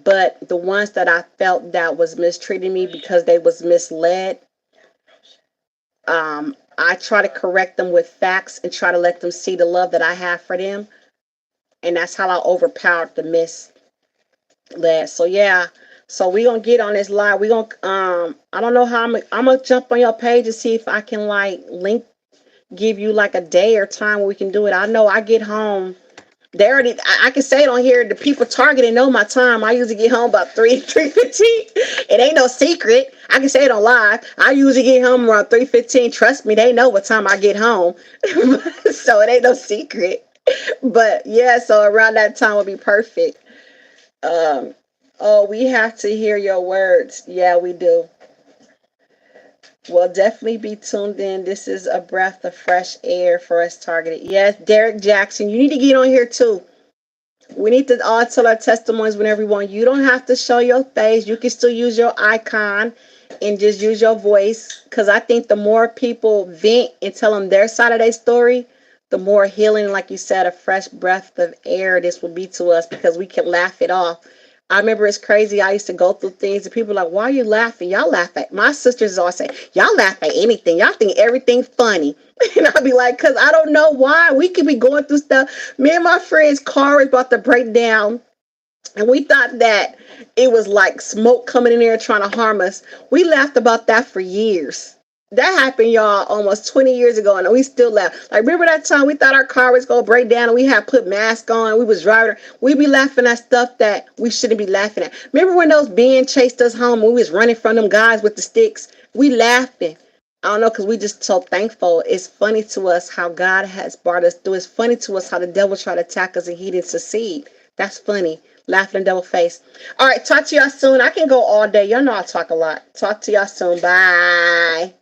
But the ones that I felt that was mistreating me because they was misled, I try to correct them with facts and try to let them see the love that I have for them. And that's how I overpowered the misled. So yeah. So we gonna get on this live. We gonna I don't know how I'm gonna jump on your page and see if I can like link give you like a day or time where we can do it. I know I get home They already, I can say it on here. The people targeting know my time. I usually get home about 3:15. It ain't no secret. I can say it on live. I usually get home around 3:15. Trust me, they know what time I get home. So it ain't no secret. But yeah, so around that time would be perfect. Um, oh, we have to hear your words. Yeah, we do. Well, definitely be tuned in. This is a breath of fresh air for us targeted. Yes, Derek Jackson, you need to get on here too. We need to all tell our testimonies whenever we want. You don't have to show your face. You can still use your icon and just use your voice. Because I think the more people vent and tell them their side of their story, the more healing, like you said, a fresh breath of air this will be to us because we can laugh it off. I remember it's crazy. I used to go through things and people are like, why are you laughing? Y'all laugh at, my sisters always say, y'all laugh at anything. Y'all think everything funny. And I'll be like, because I don't know why. We could be going through stuff. Me and my friend's car is about to break down. And we thought that it was like smoke coming in there trying to harm us. We laughed about that for years. That happened, y'all, almost 20 years ago, and we still laugh. Like, remember that time we thought our car was gonna break down and we had put masks on, we was driving, we be laughing at stuff that we shouldn't be laughing at. Remember when those being chased us home, when we was running from them guys with the sticks? We laughing. I don't know, because we just so thankful. It's funny to us how God has brought us through. It's funny to us how the devil tried to attack us and he didn't succeed. That's funny. Laughing and double face. All right, talk to y'all soon. I can go all day. Y'all know I talk a lot. Talk to y'all soon. Bye.